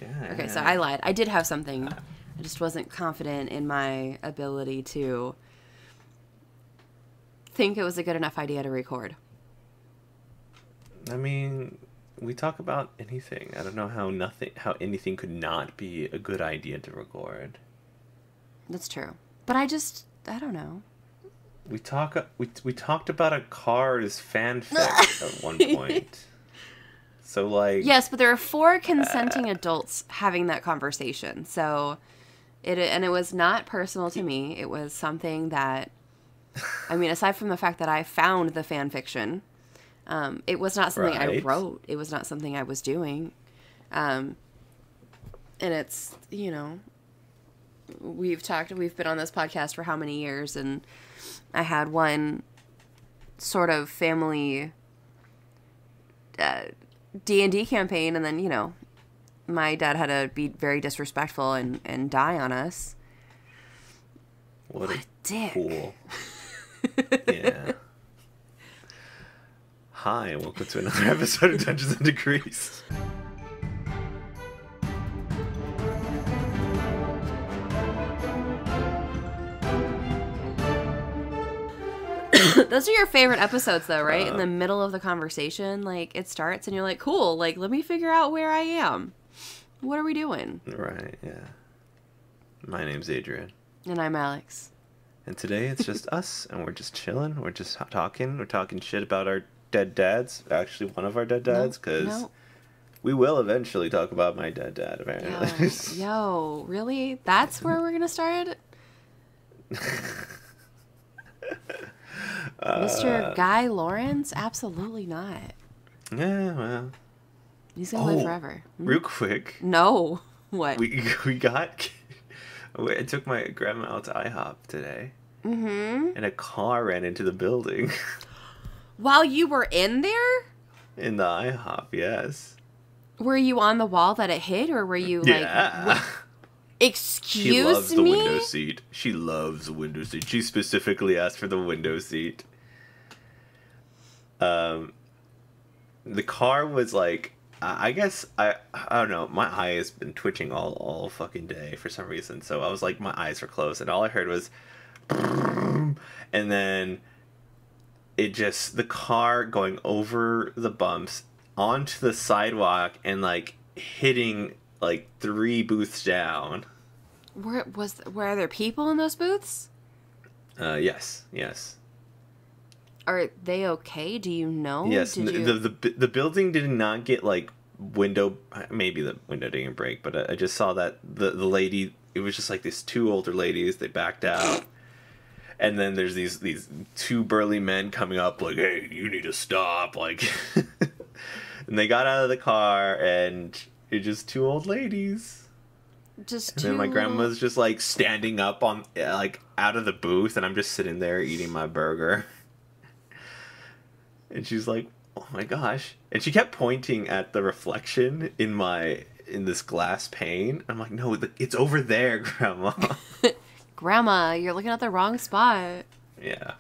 Yeah. Okay, so I lied. I did have something. I just wasn't confident in my ability to think it was a good enough idea to record. I mean, we talk about anything. I don't know how anything could not be a good idea to record. That's true. But I don't know. We talked about a Cars fanfic at one point. So like, yes, but there are 4 consenting adults having that conversation. So it was not personal to me. It was something that, I mean, aside from the fact that I found the fan fiction, it was not something I wrote. It was not something I was doing. And it's, you know, we've been on this podcast for how many years, and I had one sort of family D&D campaign, and then, you know, my dad had to be very disrespectful and die on us. What a dick. Cool. Yeah. Hi, and welcome to another episode of Dungeons and Degrees. Those are your favorite episodes, though, right? In the middle of the conversation, like, it starts and you're like, cool, like, let me figure out where I am. What are we doing? Right, yeah. My name's Adrian. And I'm Alex. And today it's just us, and we're just chilling. We're just talking. We're talking shit about our dead dads. Actually, one of our dead dads, because we will eventually talk about my dead dad, apparently. Yo, really? That's where we're going to start? Mr. Guy Lawrence? Absolutely not. Yeah, well. He's going to live forever. Real quick. No. What? I took my grandma out to IHOP today. Mm-hmm. And a car ran into the building. While you were in there? In the IHOP, yes. Were you on the wall that it hit, or were you like... Excuse me? She loves the window seat. She loves the window seat. She specifically asked for the window seat. The car was like... I guess, I don't know, my eye has been twitching all fucking day for some reason, so I was like, my eyes were closed, and all I heard was, and then the car going over the bumps, onto the sidewalk, and, like, hitting, like, 3 booths down. Were there people in those booths? Yes. Are they okay? Do you know? Yes, the building did not get, like, maybe the window didn't break, but I just saw that the lady, it was just like these 2 older ladies, they backed out, and then there's these 2 burly men coming up like, hey, you need to stop, like, and they got out of the car, and it's just 2 old ladies. And then my grandma's just, like, standing up on, like, out of the booth, and I'm just sitting there eating my burger. And she's like, oh my gosh. And she kept pointing at the reflection in this glass pane. I'm like, no, it's over there, Grandma. Grandma, you're looking at the wrong spot. Yeah.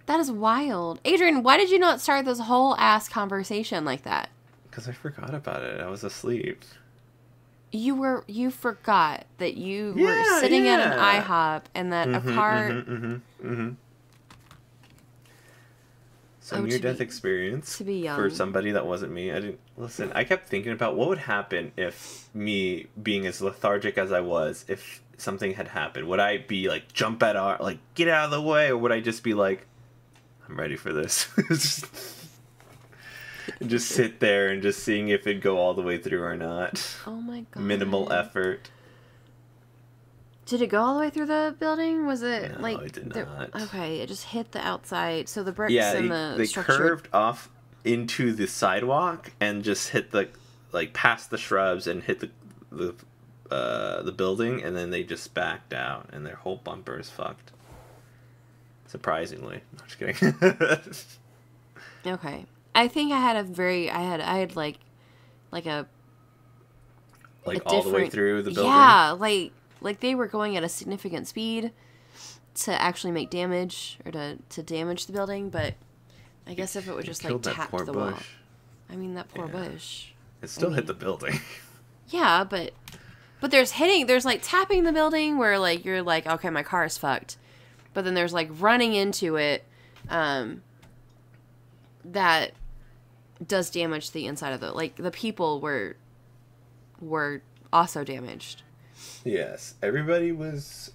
That is wild. Adrian, why did you not start this whole ass conversation like that? Because I forgot about it. I was asleep. You forgot that you were sitting at an IHOP and that a car... So near-death experience for somebody that wasn't me. I kept thinking about what would happen if me being as lethargic as I was, if something had happened. Would I be like, jump get out of the way? Or would I just be like, I'm ready for this? And just sit there and just seeing if it'd go all the way through or not. Oh my god. Minimal effort. Did it go all the way through the building? Was it no, it did not. Okay, it just hit the outside. So the bricks and the structure... they curved off into the sidewalk and just hit past the shrubs and hit the building, and then they just backed out, and their whole bumper is fucked. Surprisingly. No, just kidding. Okay. I think I had all the way through the building? Yeah, like they were going at a significant speed to actually make damage, or to damage the building, but I guess if it would just like tap the wall. I mean, that poor bush. It still hit the building. Yeah, but there's like tapping the building where like you're like, okay, my car is fucked. But then there's like running into it that does damage to the inside of the people were also damaged. Yes, everybody was,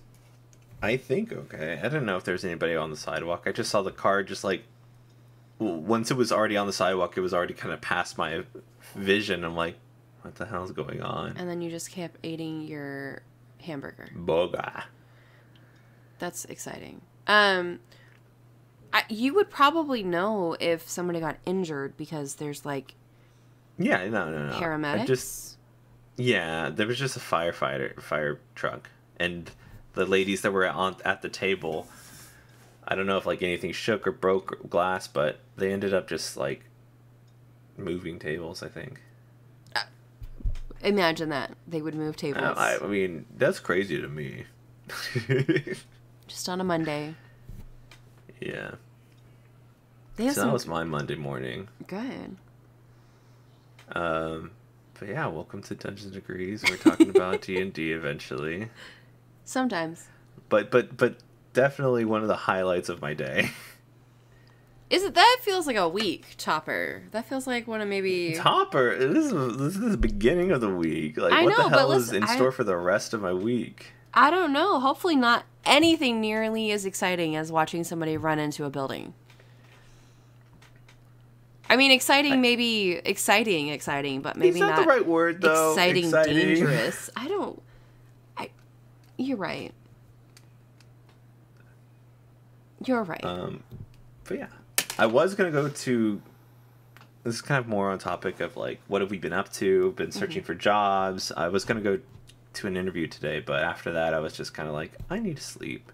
I think, okay. I don't know if there's anybody on the sidewalk. I just saw the car just like, once it was already on the sidewalk, it was already kind of past my vision. I'm like, what the hell's going on? And then you just kept eating your hamburger. Boga. That's exciting. You would probably know if somebody got injured because there's like... Yeah, no. Paramedics? Yeah, there was just a fire truck. And the ladies that were at the table, I don't know if like anything shook or broke glass, but they ended up just like moving tables, I think. Imagine that. They would move tables. I mean, that's crazy to me. Just on a Monday. Yeah. So that was my Monday morning. Good. But yeah, welcome to Dungeons and Degrees. We're talking about D&D eventually. Sometimes. But definitely one of the highlights of my day. That feels like a week, Chopper. That feels like one of maybe... Topper? This is the beginning of the week. Like, I what know, the hell but is in store for the rest of my week? I don't know. Hopefully not anything nearly as exciting as watching somebody run into a building. I mean, exciting, but maybe not the right word, though. Exciting, dangerous. You're right. You're right. But yeah. I was going to go to... This is kind of more on topic of, like, what have we been up to? Been searching for jobs. I was going to go to an interview today, but after that, I was just kind of like, I need to sleep.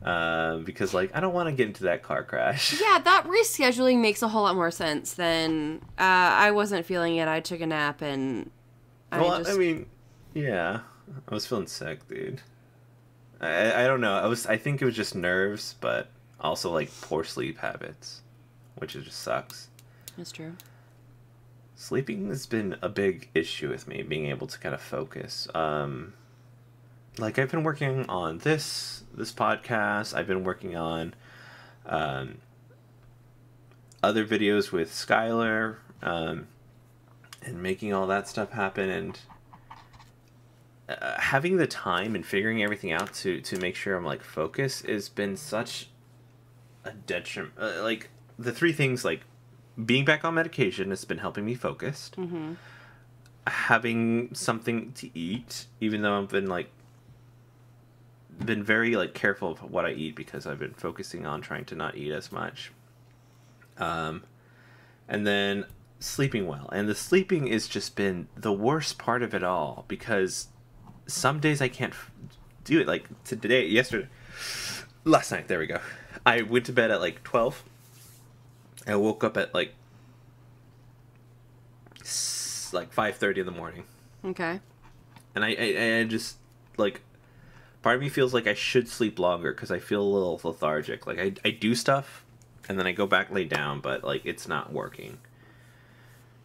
Because, like, I don't want to get into that car crash. Yeah, that rescheduling makes a whole lot more sense than... I wasn't feeling it. I took a nap, and I mean, yeah. I was feeling sick, dude. I don't know. I think it was just nerves, but... Also, like, poor sleep habits, which just sucks. That's true. Sleeping has been a big issue with me, being able to kind of focus. Like, I've been working on this podcast. I've been working on other videos with Skylar and making all that stuff happen. And having the time and figuring everything out to make sure I'm, like, focused has been such... a detriment. Like, the three things, like, being back on medication has been helping me focused. Mm-hmm. Having something to eat, even though I've been very, like, careful of what I eat because I've been focusing on trying to not eat as much. And then sleeping well. And the sleeping has just been the worst part of it all because some days I can't do it. Like, last night, there we go. I went to bed at like 12. I woke up at like 5:30 in the morning. Okay. And I just, like, part of me feels like I should sleep longer because I feel a little lethargic. Like, I do stuff, and then I go back lay down, but, like, it's not working.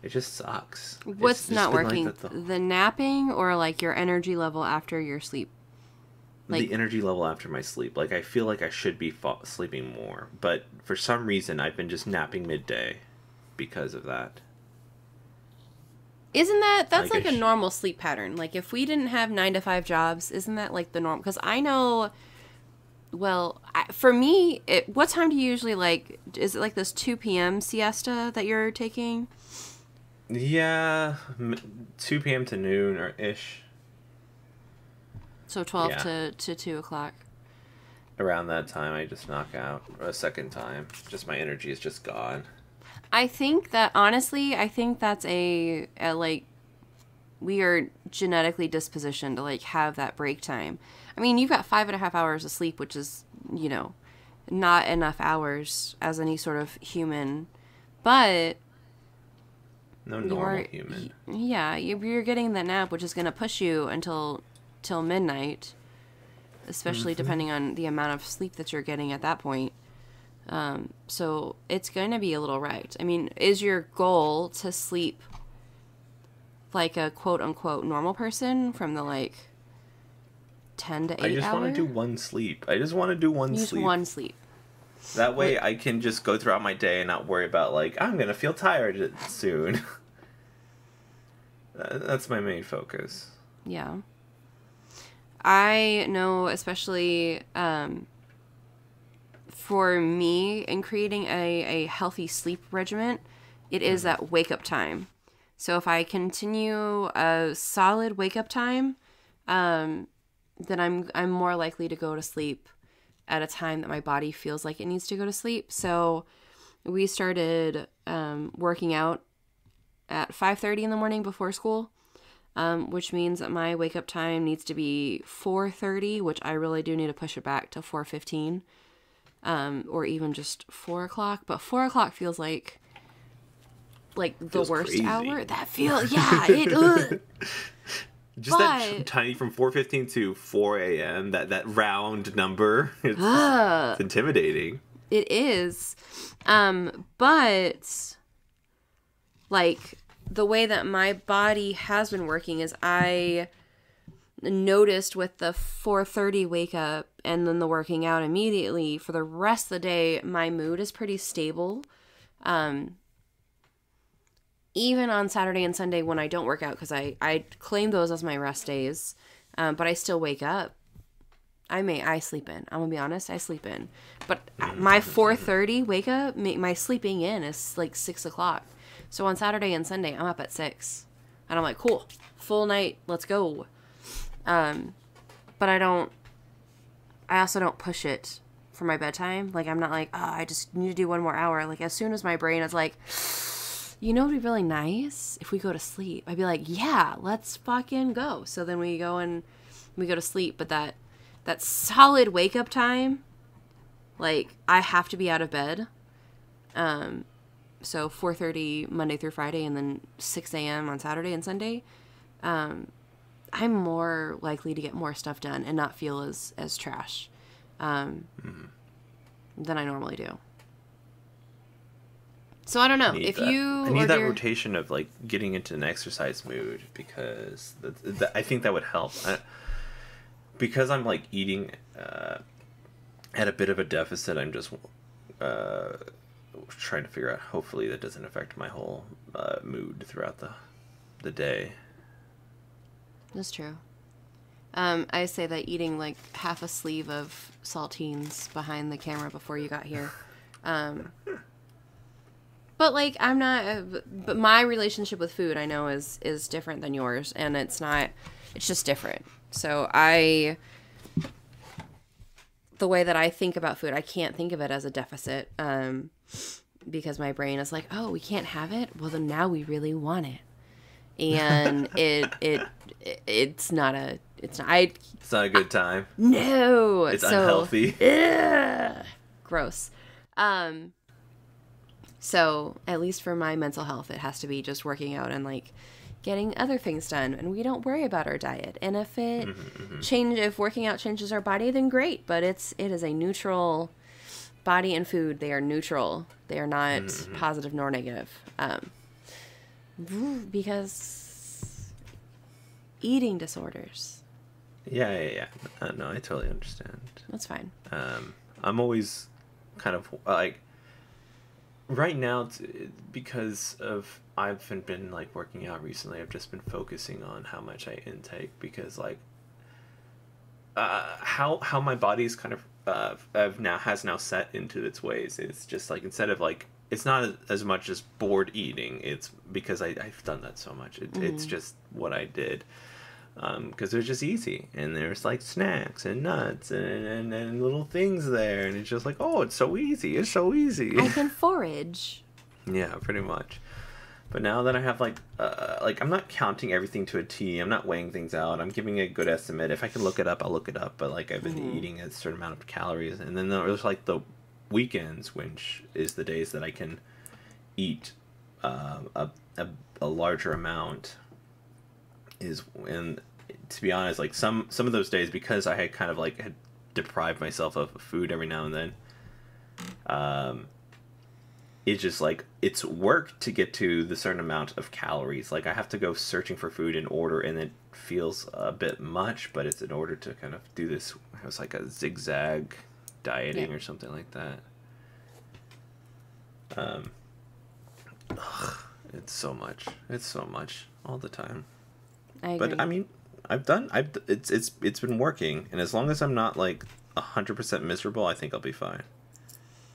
It just sucks. What's not working? Like the napping or, like, your energy level after your sleep? Like, the energy level after my sleep. Like, I feel like I should be sleeping more. But for some reason, I've been just napping midday because of that. That's like a normal sleep pattern. Like, if we didn't have 9-to-5 jobs, isn't that like the norm? Because I know, well, for me, what time do you usually, like, is it like this 2 p.m. siesta that you're taking? Yeah, 2 p.m. to noon or ish. So 12 to 2 o'clock. Around that time, I just knock out a second time. Just my energy is just gone. I think that, honestly, that's a like, we are genetically dispositioned to, like, have that break time. I mean, you've got 5.5 hours of sleep, which is, you know, not enough hours as any sort of human, but... No normal human. Yeah, you're getting that nap, which is going to push you till midnight, especially depending on the amount of sleep that you're getting at that point. So it's going to be a little wrecked. I mean, is your goal to sleep like a quote unquote normal person from the like 10 to 8 hours. I just want to do one sleep. I just want to do one Just sleep. one sleep. That way I can just go throughout my day and not worry about, like, I'm going to feel tired soon. That's my main focus. Yeah. I know, especially for me, in creating a healthy sleep regimen, it is that wake-up time. So if I continue a solid wake-up time, then I'm more likely to go to sleep at a time that my body feels like it needs to go to sleep. So we started working out at 5:30 in the morning before school, which means that my wake-up time needs to be 4:30, which I really do need to push it back to 4:15, or even just 4 o'clock. But 4 o'clock feels like the worst crazy. hour. That feels, yeah, it. Just that tiny from 4:15 to 4 a.m. That round number. It's intimidating. It is, but like the way that my body has been working is I noticed with the 4:30 wake up and then the working out immediately, for the rest of the day my mood is pretty stable. Even on Saturday and Sunday when I don't work out, because I claim those as my rest days, but I still wake up. I sleep in. I'm gonna be honest, I sleep in. But my 4:30 wake up, my sleeping in is like 6 o'clock. So on Saturday and Sunday, I'm up at 6. And I'm like, cool, full night, let's go. But I also don't push it for my bedtime. Like, I'm not like, oh, I just need to do one more hour. Like, as soon as my brain is like, you know, it'd be really nice if we go to sleep. I'd be like, yeah, let's fucking go. So then we go to sleep. But that solid wake up time, like, I have to be out of bed. So 4:30 Monday through Friday, and then 6 a.m. on Saturday and Sunday. I'm more likely to get more stuff done and not feel as trash than I normally do. So I don't know if you. I need that rotation of like getting into an exercise mood, because I think that would help. Because I'm like eating at a bit of a deficit. I'm just trying to figure out. Hopefully, that doesn't affect my whole mood throughout the day. That's true. I say that eating like half a sleeve of saltines behind the camera before you got here. But like, I'm not, but my relationship with food I know is different than yours, and it's just different. So the way that I think about food, I can't think of it as a deficit, because my brain is like, oh, we can't have it? Well, then now we really want it. And it's not a good time. No. It's unhealthy. Gross. So at least for my mental health, it has to be just working out and like getting other things done, and we don't worry about our diet. And if it if working out changes our body, then great. But it is a neutral body and food. They are neutral. They are not positive nor negative. Because eating disorders. Yeah. No, I totally understand. That's fine. I'm always kind of like, right now, because of I've been like working out recently, I've just been focusing on how much I intake, because like how my body's kind of has now set into its ways. It's just like, instead of like, it's not as much as bored eating. It's because I've done that so much. It's just what I did. Because it was just easy, and there's like snacks and nuts and little things there, and it's just like, oh, it's so easy. I can forage. Yeah, pretty much. But now that I have like I'm not counting everything to a T. I'm not weighing things out. I'm giving a good estimate. If I can look it up, I'll look it up. But like, I've been eating a certain amount of calories, and then there's like the weekends, which is the days that I can eat a larger amount. And to be honest, like some of those days, because I had kind of like had deprived myself of food every now and then, it's just like it's work to get to the certain amount of calories. Like I have to go searching for food in order, and it feels a bit much, but it's in order to kind of do this. It was like a zigzag dieting or something like that. It's so much. It's so much all the time. I agree. But I mean, it's been working, and as long as I'm not like 100% miserable, I think I'll be fine.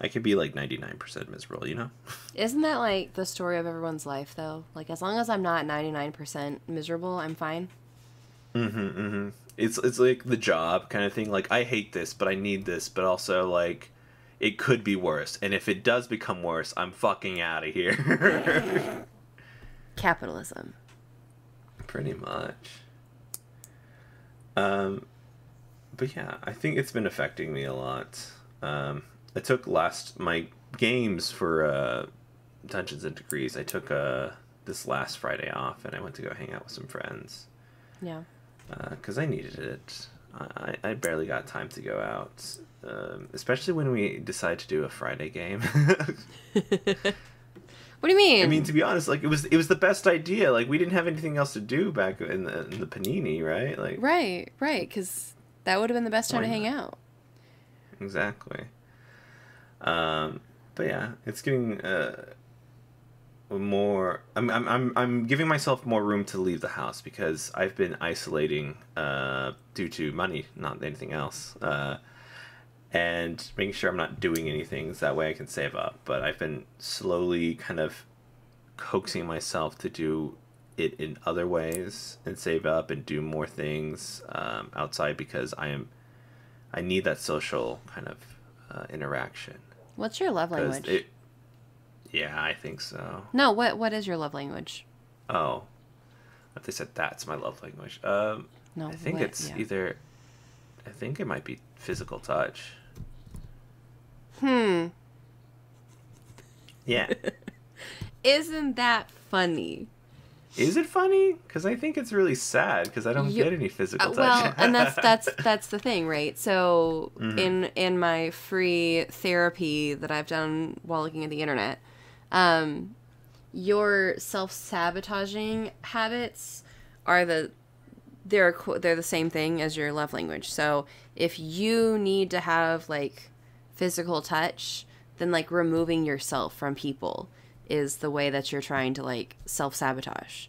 I could be like 99% miserable, you know? Isn't that like the story of everyone's life though? Like as long as I'm not 99% miserable, I'm fine. It's like the job kind of thing. Like I hate this, but I need this, but also like it could be worse. And if it does become worse, I'm fucking out of here. Capitalism. Pretty much. But yeah, I think it's been affecting me a lot. I took my games for Dungeons and Degrees. I took this last Friday off, and I went to go hang out with some friends. Yeah. Because I needed it. I barely got time to go out, especially when we decide to do a Friday game. What do you mean? I mean, to be honest, like it was the best idea. Like we didn't have anything else to do back in the Panini, right? Like right, because that would have been the best time to hang out. Exactly. But yeah, it's getting more. I'm giving myself more room to leave the house because I've been isolating due to money, not anything else. And making sure I'm not doing anything so that way I can save up. But I've been slowly kind of coaxing myself to do it in other ways and save up and do more things outside because I need that social kind of interaction. What's your love language? Yeah, I think so. No, what is your love language? Oh, if they said that's my love language. No, I think it's either. I think it might be physical touch. Yeah. Isn't that funny? Is it funny? Because I think it's really sad because I don't get any physical touch. Well, and that's the thing, right? So in my free therapy that I've done while looking at the internet, your self-sabotaging habits are they're the same thing as your love language. So if you need to have like physical touch, then like removing yourself from people is the way that you're trying to like self-sabotage.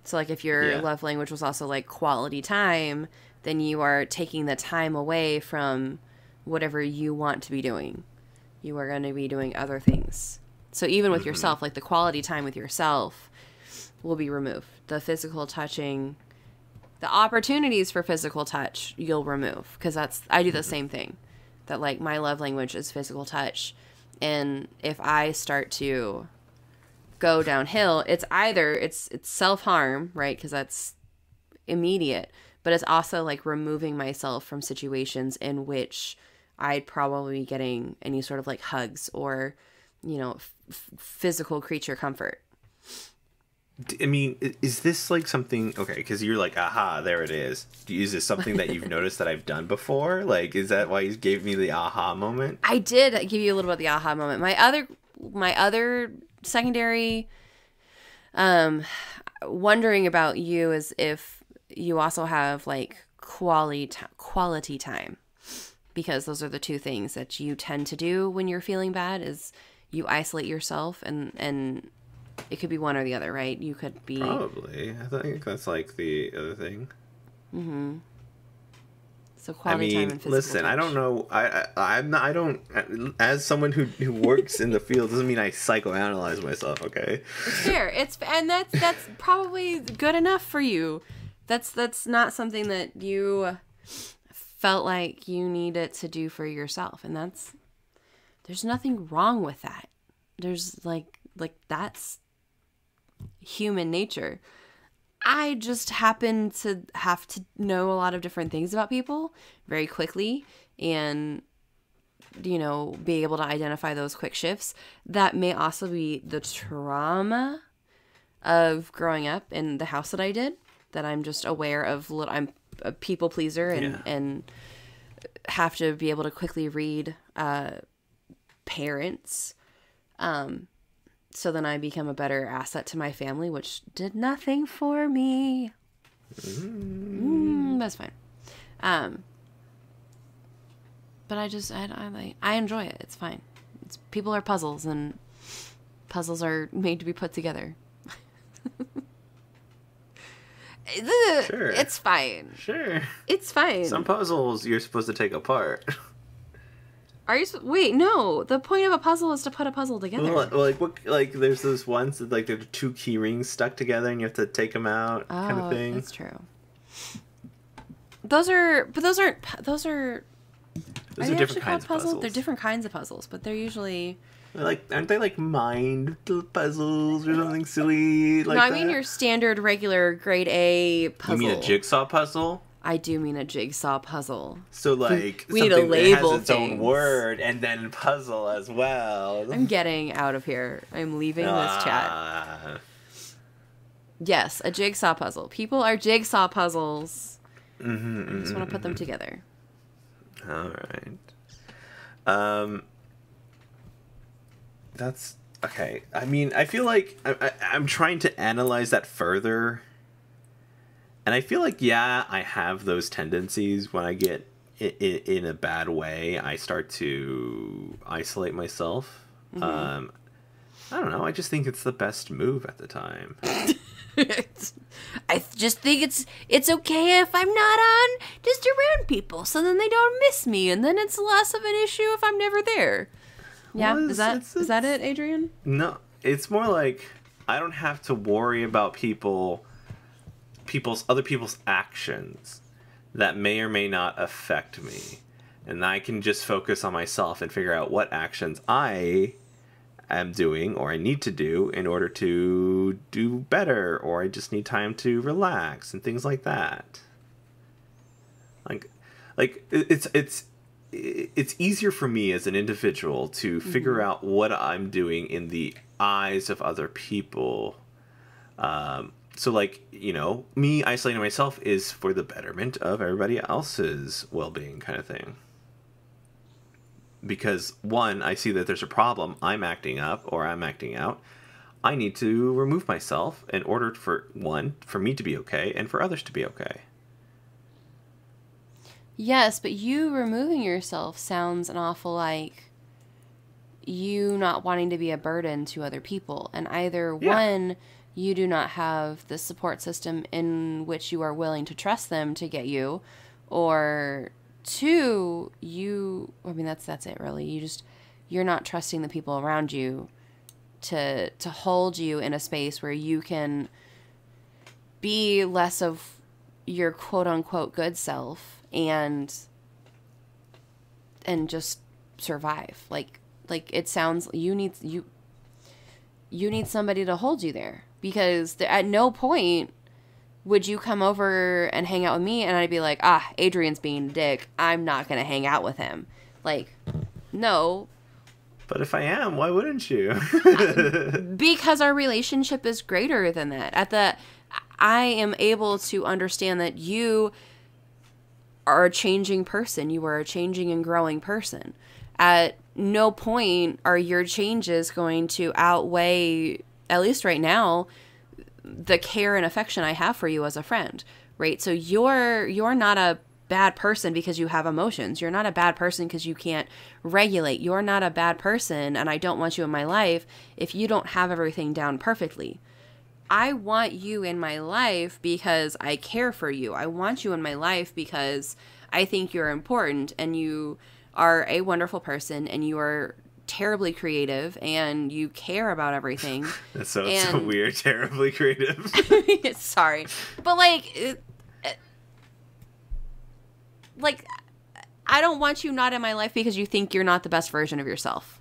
So like if your love language was also like quality time, then you are taking the time away from whatever you want to be doing. You are going to be doing other things. So even with yourself, like the quality time with yourself will be removed. The physical touching, the opportunities for physical touch, you'll remove. Because I do the same thing. That like my love language is physical touch. And if I start to go downhill, it's either it's self-harm, right? Because that's immediate. But it's also like removing myself from situations in which I'd probably be getting any sort of like hugs or, physical creature comfort. I mean, is this like something, okay, because you're like, aha, there it is. Is this something that you've noticed that I've done before? Like, is that why you gave me the aha moment? I did give you a little bit of the aha moment. My other secondary wondering about you is if you also have like quality time, because those are the two things that you tend to do when you're feeling bad is you isolate yourself and it could be one or the other, right? You could be... Probably. I think that's like the other thing. Mm-hmm. So quality time and physical listen, touch. I don't know. I don't... As someone who works in the field doesn't mean I psychoanalyze myself, okay? It's fair. And that's probably good enough for you. That's not something that you felt like you needed to do for yourself. And there's nothing wrong with that. There's like that's human nature. I just happen to have to know a lot of different things about people very quickly and, be able to identify those quick shifts. That may also be the trauma of growing up in the house that I did, that I'm just aware of. I'm a people pleaser and have to be able to quickly read parents. So then I become a better asset to my family, which did nothing for me. That's fine. But I enjoy it. It's fine. People are puzzles, and puzzles are made to be put together. Sure. It's fine. Sure. It's fine. Some puzzles you're supposed to take apart. Are you? Wait, no. The point of a puzzle is to put a puzzle together. Well, there's those ones that there are 2 key rings stuck together and you have to take them out, kind of thing. That's true. Those are different kinds of puzzles. They're different kinds of puzzles, but they're usually aren't they mind puzzles or something silly like that? No, I mean your standard regular grade A puzzle. You mean a jigsaw puzzle? I do mean a jigsaw puzzle. So we need to label that has its own word and then puzzle as well. I'm getting out of here. I'm leaving this chat. Yes, a jigsaw puzzle. People are jigsaw puzzles. I just want to put them together. All right. That's okay. I mean, I feel like I'm trying to analyze that further. And I feel like, yeah, I have those tendencies when I get in a bad way. I start to isolate myself. I don't know. I just think it's the best move at the time. I just think it's okay if I'm not on just around people, so then they don't miss me, and then it's less of an issue if I'm never there. Yeah, well, is that it, Adrian? No, it's more like I don't have to worry about other people's actions that may or may not affect me, and I can just focus on myself and figure out what actions I am doing or I need to do in order to do better, or I just need time to relax and things like that. Like it's easier for me as an individual to figure out what I'm doing in the eyes of other people. So me isolating myself is for the betterment of everybody else's well-being, kind of thing. Because, one, I see that there's a problem, I'm acting up or I'm acting out. I need to remove myself in order for me to be okay and for others to be okay. Yes, but you removing yourself sounds an awful like you not wanting to be a burden to other people. And either one, you do not have the support system in which you are willing to trust them to get you, or two, that's it really. You're not trusting the people around you to hold you in a space where you can be less of your quote unquote good self and just survive. Like it sounds you need somebody to hold you there, because at no point would you come over and hang out with me and I'd be like, Adrian's being a dick, I'm not going to hang out with him. Like, no. But if I am, why wouldn't you? Because our relationship is greater than that. I am able to understand that you are a changing person. You are a changing and growing person. At no point are your changes going to outweigh, at least right now, the care and affection I have for you as a friend, right? So you're not a bad person because you have emotions. You're not a bad person because you can't regulate. You're not a bad person, and I don't want you in my life if you don't have everything down perfectly. I want you in my life because I care for you. I want you in my life because I think you're important, and you are a wonderful person, and you are terribly creative, and you care about everything. That sounds so weird. Terribly creative. Sorry, but I don't want you not in my life because you think you're not the best version of yourself.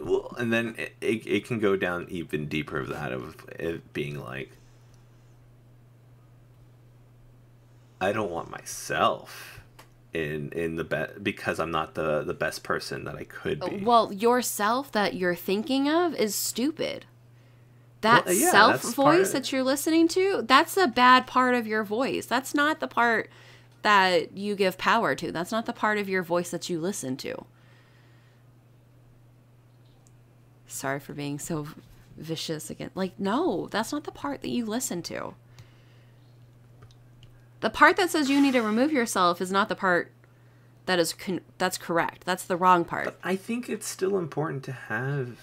Well, and then it can go down even deeper of that, of it being like, I don't want myself in the because I'm not the best person that I could be. Well, yourself that you're thinking of is stupid. That self voice that you're listening to, that's a bad part of your voice. That's not the part that you give power to. That's not the part of your voice that you listen to. Sorry for being so vicious again. Like, no, that's not the part that you listen to. The part that says you need to remove yourself is not the part that is that's correct. That's the wrong part. But I think it's still important to have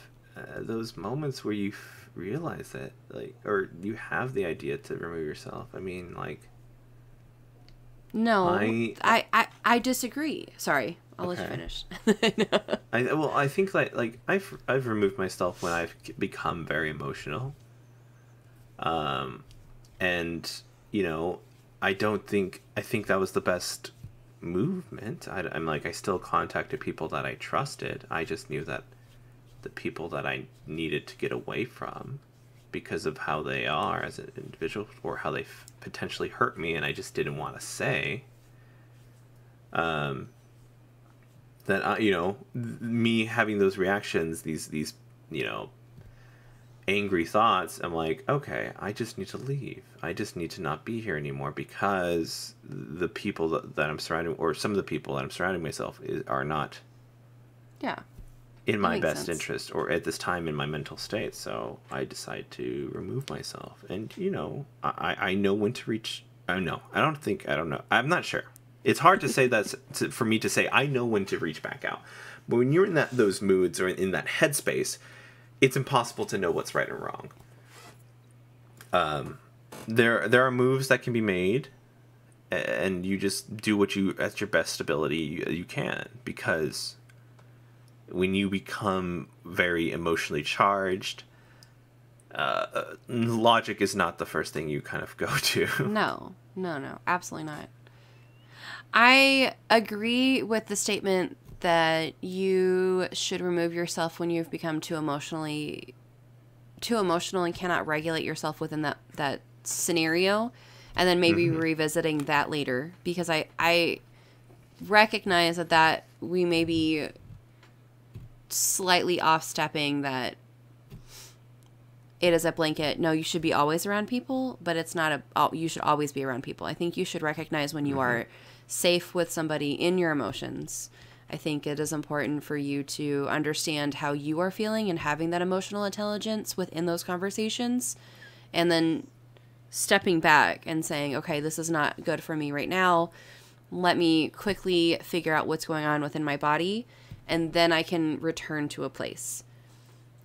those moments where you realize that, like, or you have the idea to remove yourself. I mean, like, no, I disagree. Sorry, I'll let you finish. I think that, like, I've removed myself when I've become very emotional, and you know, I think that was the best movement. I'm like, I still contacted people that I trusted. I just knew that the people that I needed to get away from because of how they are as an individual, or how they potentially hurt me, and I just didn't want to say. That you know, me having those reactions, these you know, angry thoughts, I'm like, okay, I just need to leave. I just need to not be here anymore, because the people that I'm surrounding, or some of the people that I'm surrounding myself are not in my best interest, or at this time in my mental state. So I decide to remove myself. And, you know, I know when to reach. I don't know. I'm not sure. It's hard to say that for me to say I know when to reach back out. But when you're in those moods, or in that headspace, it's impossible to know what's right and wrong. There are moves that can be made, and you just do what at your best ability you can, because when you become very emotionally charged, logic is not the first thing you kind of go to. No, absolutely not. I agree with the statement that you should remove yourself when you've become too emotional and cannot regulate yourself within that scenario, and then maybe revisiting that later, because I recognize that we may be slightly off-stepping, that it is a blanket, no, you should be always around people, but it's not you should always be around people. I think you should recognize when you are safe with somebody in your emotions. I think it is important for you to understand how you are feeling and having that emotional intelligence within those conversations, and then stepping back and saying, okay, this is not good for me right now. Let me quickly figure out what's going on within my body, and then I can return to a place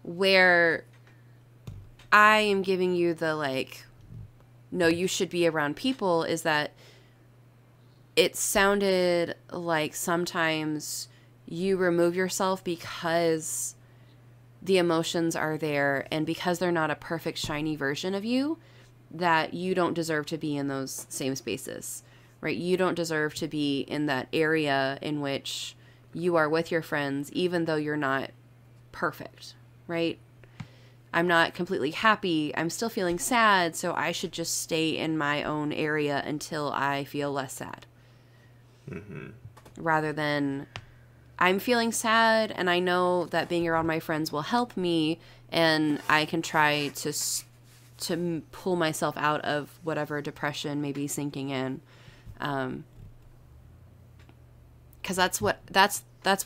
where I am giving you the, like, no, you should be around people, is that it sounded like sometimes you remove yourself because the emotions are there, and because they're not a perfect, shiny version of you, that you don't deserve to be in those same spaces, right? You don't deserve to be in that area in which you are with your friends, even though you're not perfect, right? I'm not completely happy. I'm still feeling sad, so I should just stay in my own area until I feel less sad. Rather than, I'm feeling sad and I know that being around my friends will help me, and I can try to pull myself out of whatever depression may be sinking in. Because that's what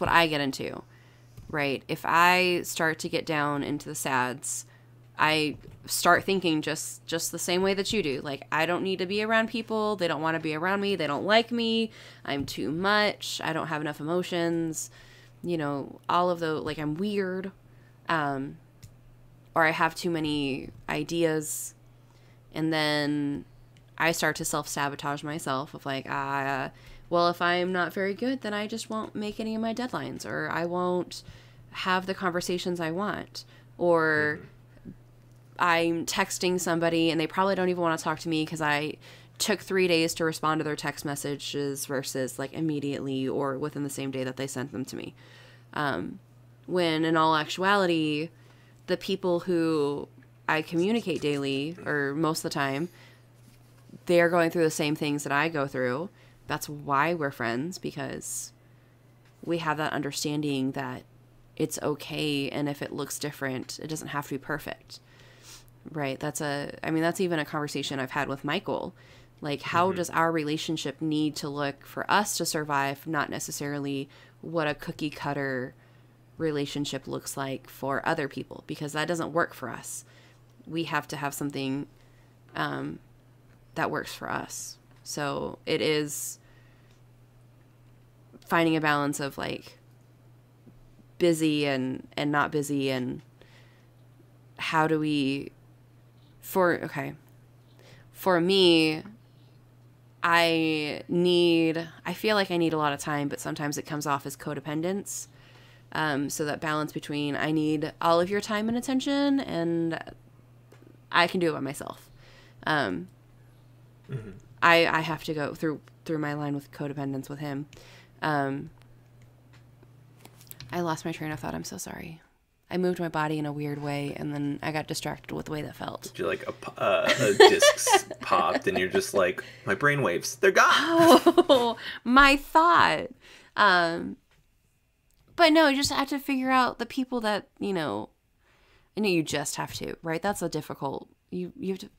I get into, right? If I start to get down into the sads, I start thinking just the same way that you do. Like, I don't need to be around people. They don't want to be around me. They don't like me. I'm too much. I don't have enough emotions. You know, all of the, like, I'm weird. Or I have too many ideas. And then I start to self-sabotage myself of, like, well, if I'm not very good, then I just won't make any of my deadlines, or I won't have the conversations I want, or I'm texting somebody and they probably don't even want to talk to me because I took 3 days to respond to their text messages versus, like, immediately or within the same day that they sent them to me. When in all actuality, the people who I communicate daily, or most of the time, they're going through the same things that I go through. That's why we're friends, because we have that understanding that it's okay, and if it looks different, it doesn't have to be perfect, right? That's even a conversation I've had with Michael, Like, how does our relationship need to look for us to survive, not necessarily what a cookie cutter relationship looks like for other people, because that doesn't work for us. We have to have something that works for us. So it is finding a balance of like busy and not busy, and how do we, for me, I feel like I need a lot of time, but sometimes it comes off as codependence. So that balance between, I need all of your time and attention, and I can do it by myself. I have to go through my line with codependence with him. I lost my train of thought. I'm so sorry. I moved my body in a weird way, and then I got distracted with the way that felt. Did you like a disc popped, and you're just like, my brain waves, they're gone. Oh, my thought. But no, you just have to figure out the people that, I know you just have to, right? That's a difficult, you have to,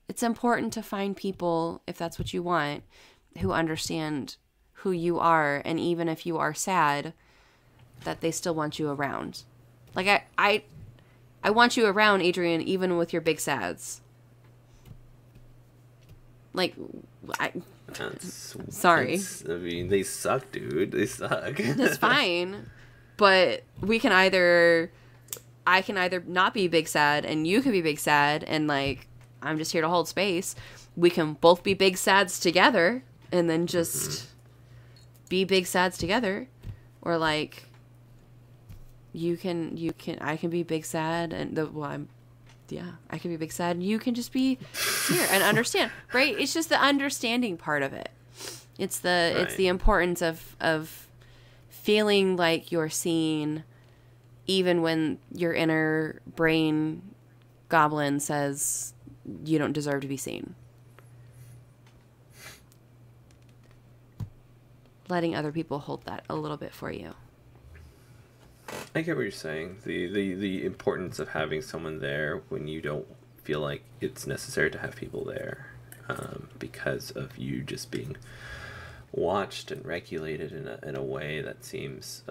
it's important to find people, if that's what you want, who understand who you are, and even if you are sad, that they still want you around. Like, I want you around, Adrian, even with your big sads. Like, sorry. I mean, they suck, dude. They suck. That's fine. But I can either not be big sad, and you can be big sad, and like, I'm just here to hold space. We can both be big sads together, and then just be big sads together. Or like, I can be big sad, and I can be big sad, and you can just be here and understand, right? It's just the understanding part of it. It's the importance of feeling like you're seen, even when your inner brain goblin says you don't deserve to be seen. Letting other people hold that a little bit for you. I get what you're saying. The importance of having someone there when you don't feel like it's necessary to have people there, because of you just being watched and regulated in a way that seems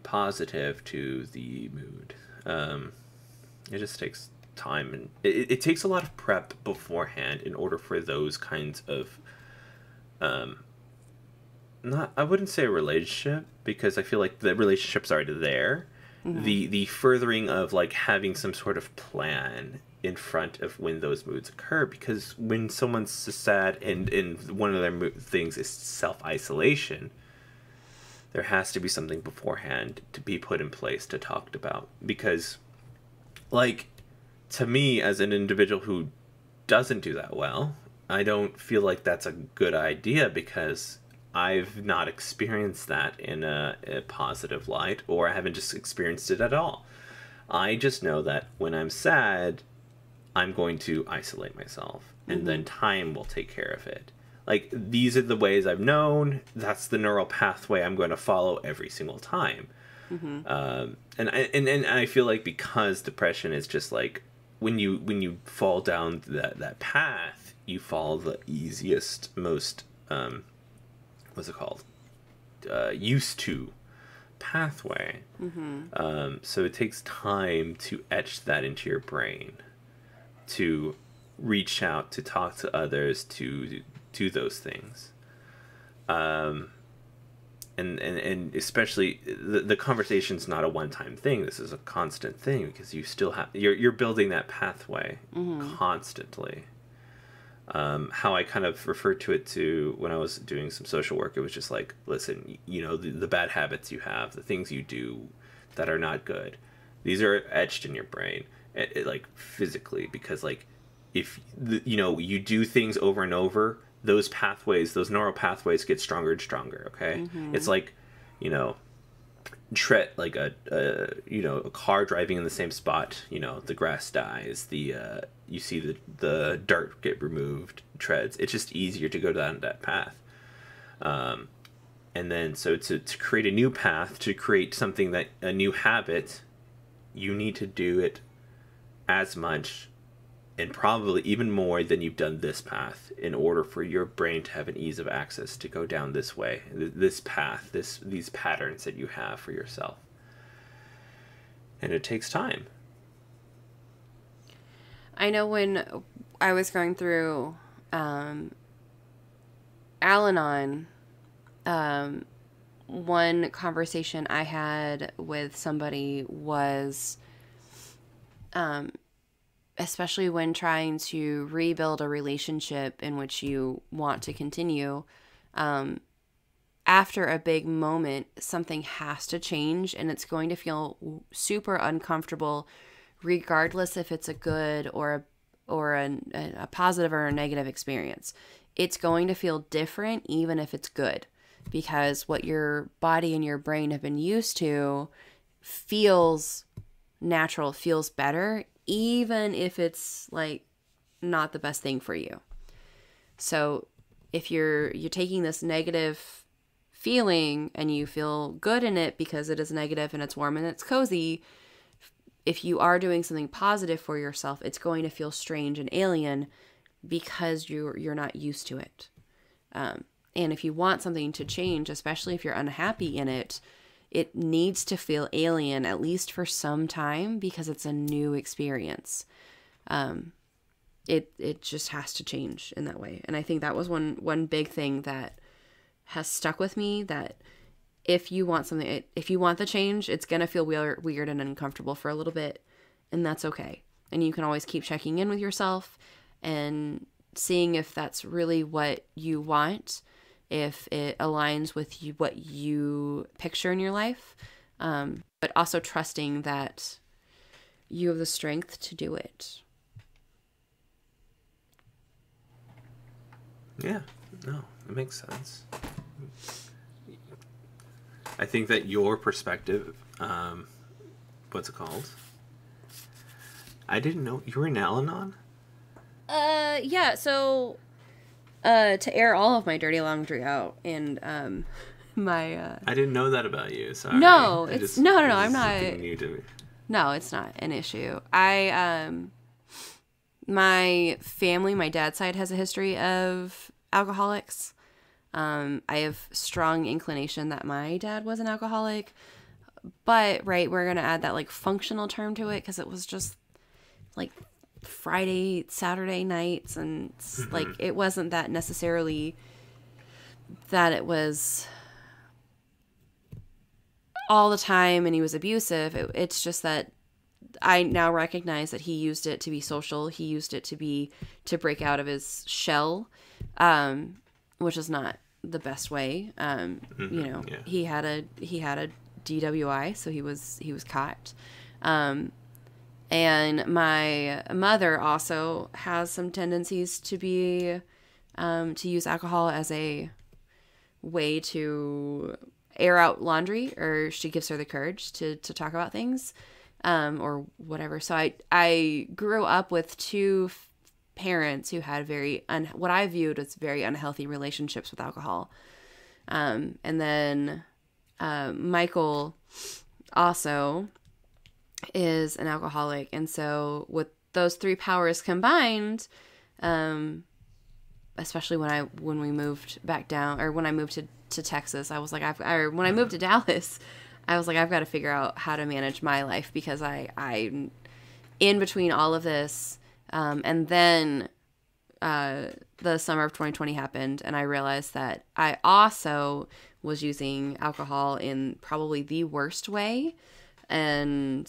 positive to the mood. It just takes time, and it takes a lot of prep beforehand in order for those kinds of I wouldn't say a relationship, because I feel like the relationship's already there. The furthering of like having some sort of plan in front of when those moods occur, because when someone's sad and one of their things is self-isolation, there has to be something beforehand to be put in place to talk about. Because like, to me, as an individual who doesn't do that well, I don't feel like that's a good idea, because I've not experienced that in a positive light, or I haven't just experienced it at all. I just know that when I'm sad, I'm going to isolate myself, and then time will take care of it. Like, these are the ways I've known. That's the neural pathway I'm going to follow every single time. And I feel like, because depression is just like, when you fall down that path, you follow the easiest, most what's it called? Used to pathway. So it takes time to etch that into your brain, to reach out, to talk to others, to do those things. And especially the conversation's not a one-time thing. This is a constant thing, because you still have, you're building that pathway constantly. How I kind of referred to it to when I was doing some social work, it was just like, listen, the bad habits you have, the things you do that are not good, these are etched in your brain, like physically, because like, if you do things over and over, those neural pathways get stronger and stronger. Okay. It's like, tread, like a car driving in the same spot, the grass dies, you see the dirt get removed, treads. It's just easier to go down that path. And then, so to create a new path, to create something a new habit, you need to do it as much and probably even more than you've done this path in order for your brain to have an ease of access to go down this way, this path, these patterns that you have for yourself. And it takes time. I know when I was going through Al-Anon, one conversation I had with somebody was, especially when trying to rebuild a relationship in which you want to continue, after a big moment, something has to change, and it's going to feel super uncomfortable, regardless if it's a good or a positive or a negative experience. It's going to feel different, even if it's good, because what your body and your brain have been used to feels natural, feels better, even if it's like not the best thing for you. So if you're taking this negative feeling and you feel good in it because it is negative and it's warm and it's cozy, if you are doing something positive for yourself, it's going to feel strange and alien because you're not used to it. And if you want something to change, especially if you're unhappy in it, it needs to feel alien, at least for some time, because it's a new experience. It just has to change in that way. And I think that was one big thing that has stuck with me, that if you want something, if you want the change, it's going to feel weird and uncomfortable for a little bit, and that's okay. And you can always keep checking in with yourself and seeing if that's really what you want, if it aligns with what you picture in your life, but also trusting that you have the strength to do it. Yeah, no, it makes sense. I think that your perspective, what's it called? I didn't know you were in Al-Anon? Yeah, so to air all of my dirty laundry out, and my I didn't know that about you. Sorry. No, no. I'm not. New to me. No, it's not an issue. My family, my dad's side, has a history of alcoholics. I have strong inclination that my dad was an alcoholic, but right, we're gonna add that like functional term to it because it was just like Friday, Saturday nights, and like it wasn't that necessarily that it was all the time and he was abusive. It's just that I now recognize that he used it to be social. He used it to break out of his shell, which is not the best way. Yeah. He had a DWI, so he was caught. And my mother also has some tendencies to be, to use alcohol as a way to air out laundry, or she gives her the courage to talk about things, or whatever. So I grew up with two parents who had what I viewed as very unhealthy relationships with alcohol. And then Michael also is an alcoholic, and so with those three powers combined, especially when we moved back down, or when I moved to Texas, I was like, when I moved to Dallas, I was like, I've got to figure out how to manage my life, because I'm in between all of this, and then the summer of 2020 happened, and I realized that I also was using alcohol in probably the worst way. And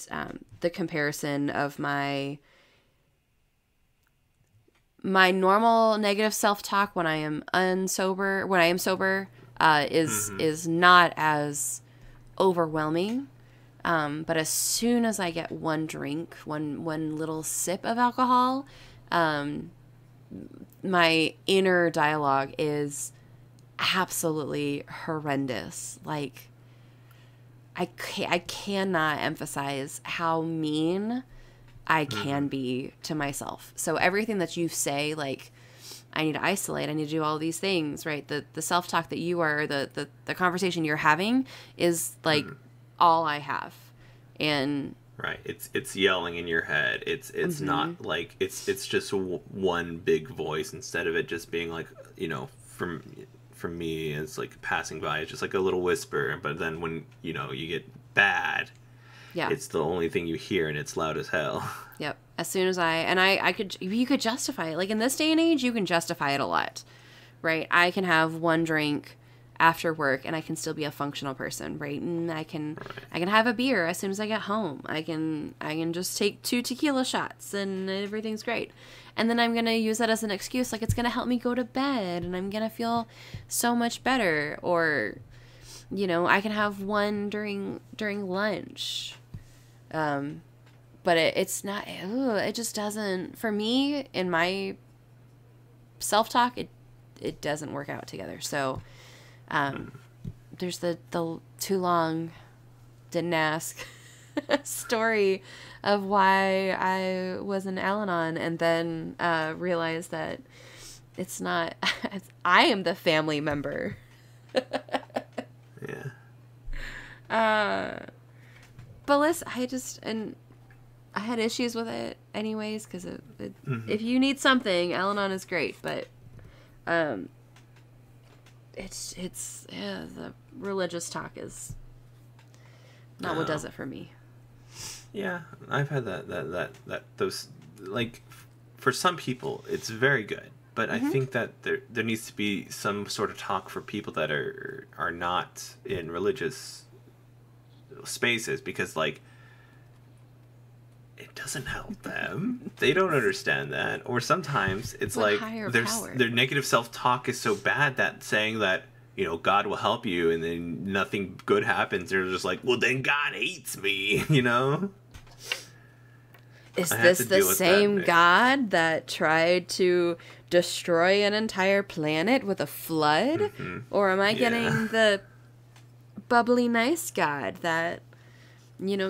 the comparison of my normal negative self-talk when I am sober, is not as overwhelming. But as soon as I get one drink, one little sip of alcohol, my inner dialogue is absolutely horrendous. Like, I cannot emphasize how mean I can be to myself. So everything that you say, like, I need to isolate, I need to do all these things, right? The self-talk that you are, the conversation you're having is like all I have. And Right. It's yelling in your head. It's not like it's just one big voice instead of it just being like, from me, it's like passing by. It's just like a little whisper. But then when you get bad, Yeah. it's the only thing you hear, and it's loud as hell. Yep. As soon as you could justify it. Like in this day and age, you can justify it a lot, right? I can have one drink after work and I can still be a functional person, right? And I can have a beer as soon as I get home. I can just take 2 tequila shots and everything's great. And then I'm going to use that as an excuse, like it's going to help me go to bed and I'm going to feel so much better. Or, I can have one during lunch. But it's not, it just doesn't, for me, in my self-talk, it doesn't work out together. So, there's the too long, didn't ask story of why I was in Al-Anon and then realized that it's not, I am the family member. Yeah. But listen, I had issues with it anyways, because if you need something, Al-Anon is great, but the religious talk is not what does it for me. Yeah, I've had those, like, for some people it's very good, but I think that there needs to be some sort of talk for people that are not in religious spaces, because like it doesn't help them. They don't understand that. Or sometimes it's like their negative self-talk is so bad that saying that, God will help you and then nothing good happens, they're just like, well, then God hates me, Is this the same God that tried to destroy an entire planet with a flood? Mm-hmm. Or am I getting the bubbly nice God that,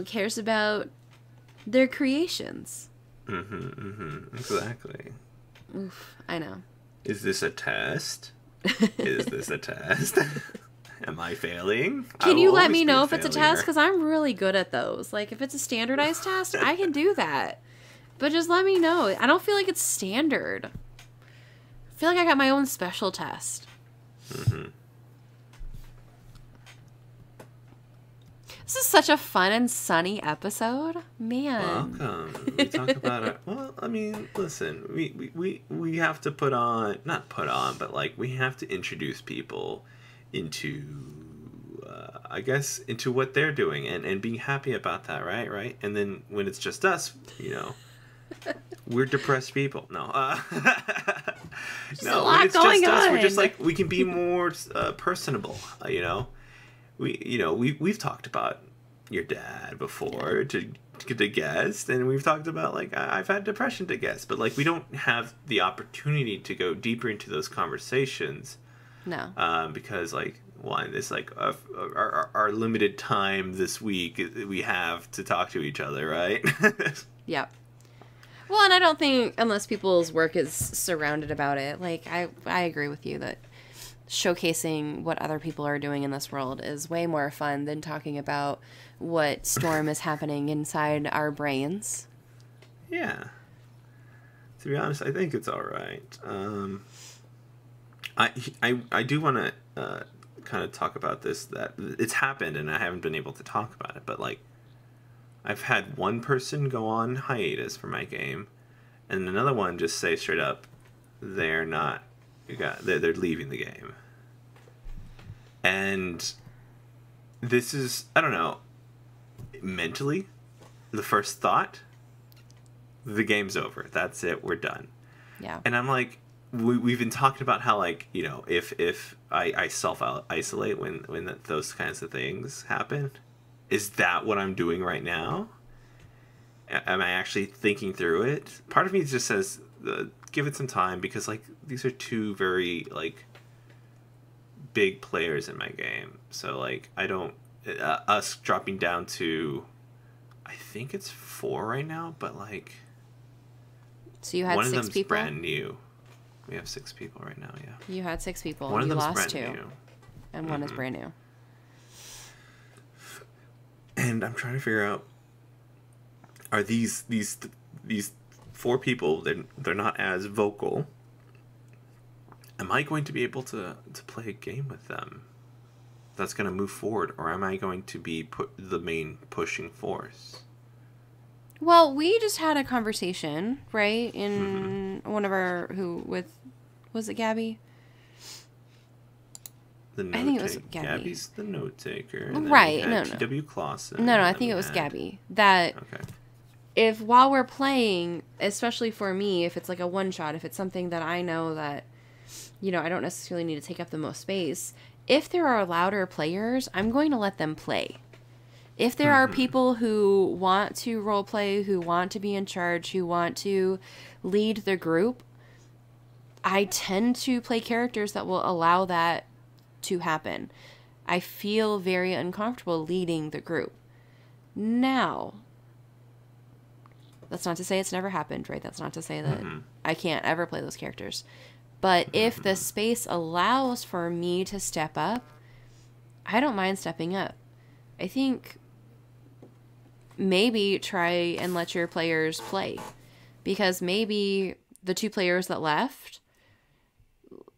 cares about their creations? Exactly. Oof, I know. Is this a test? Is this a test? Am I failing? Can you let me know if it's a test? Because I'm really good at those. Like, if it's a standardized test, I can do that. But just let me know. I don't feel like it's standard. I feel like I got my own special test. This is such a fun and sunny episode. Man. Welcome. We talk about it. Well, I mean, listen, we have to but like we have to introduce people into, I guess, into what they're doing and being happy about that, right? And then when it's just us, we're depressed people. No. No, when it's just us, we're just like, we can be more personable, We've talked about your dad before to guest, and we've talked about like I've had depression to guest, but like we don't have the opportunity to go deeper into those conversations. No. Because like one, it's like our limited time this week we have to talk to each other, right? Yep. Well, and I don't think unless people's work is surrounded about it, like I agree with you that showcasing what other people are doing in this world is way more fun than talking about what storm is happening inside our brains. Yeah. To be honest, I think it's all right. I do want to kind of talk about this, that it's happened and I haven't been able to talk about it, but like I've had one person go on hiatus for my game and another one just say straight up they're leaving the game. And this is, I don't know, mentally, the first thought, the game's over. That's it. We're done. Yeah. And I'm like, we've been talking about how, like, if I self-isolate when those kinds of things happen, is that what I'm doing right now? Am I actually thinking through it? Part of me just says, give it some time, because like these are two very like big players in my game, so like I don't us dropping down to, I think it's 4 right now, but like so you had one 6 of them's people? Brand new. We have 6 people right now. Yeah, you had 6 people. One and of you them's lost brand 2 new. and one is brand new. And I'm trying to figure out are these four people? They're not as vocal. Am I going to be able to play a game with them that's going to move forward, or am I going to be the main pushing force? Well, we just had a conversation, right? In one of our was it Gabby? I think it was Gabby. Gabby's the note taker. Right? No. T.W. Clausen. No. I think it was Gabby. That if while we're playing, especially for me, if it's like a one shot, if it's something that I know that, I don't necessarily need to take up the most space. If there are louder players, I'm going to let them play. If there are people who want to role play, who want to be in charge, who want to lead the group, I tend to play characters that will allow that to happen. I feel very uncomfortable leading the group. Now, that's not to say it's never happened, right? That's not to say that I can't ever play those characters. But if the space allows for me to step up, I don't mind stepping up. I think maybe try and let your players play. Because maybe the two players that left,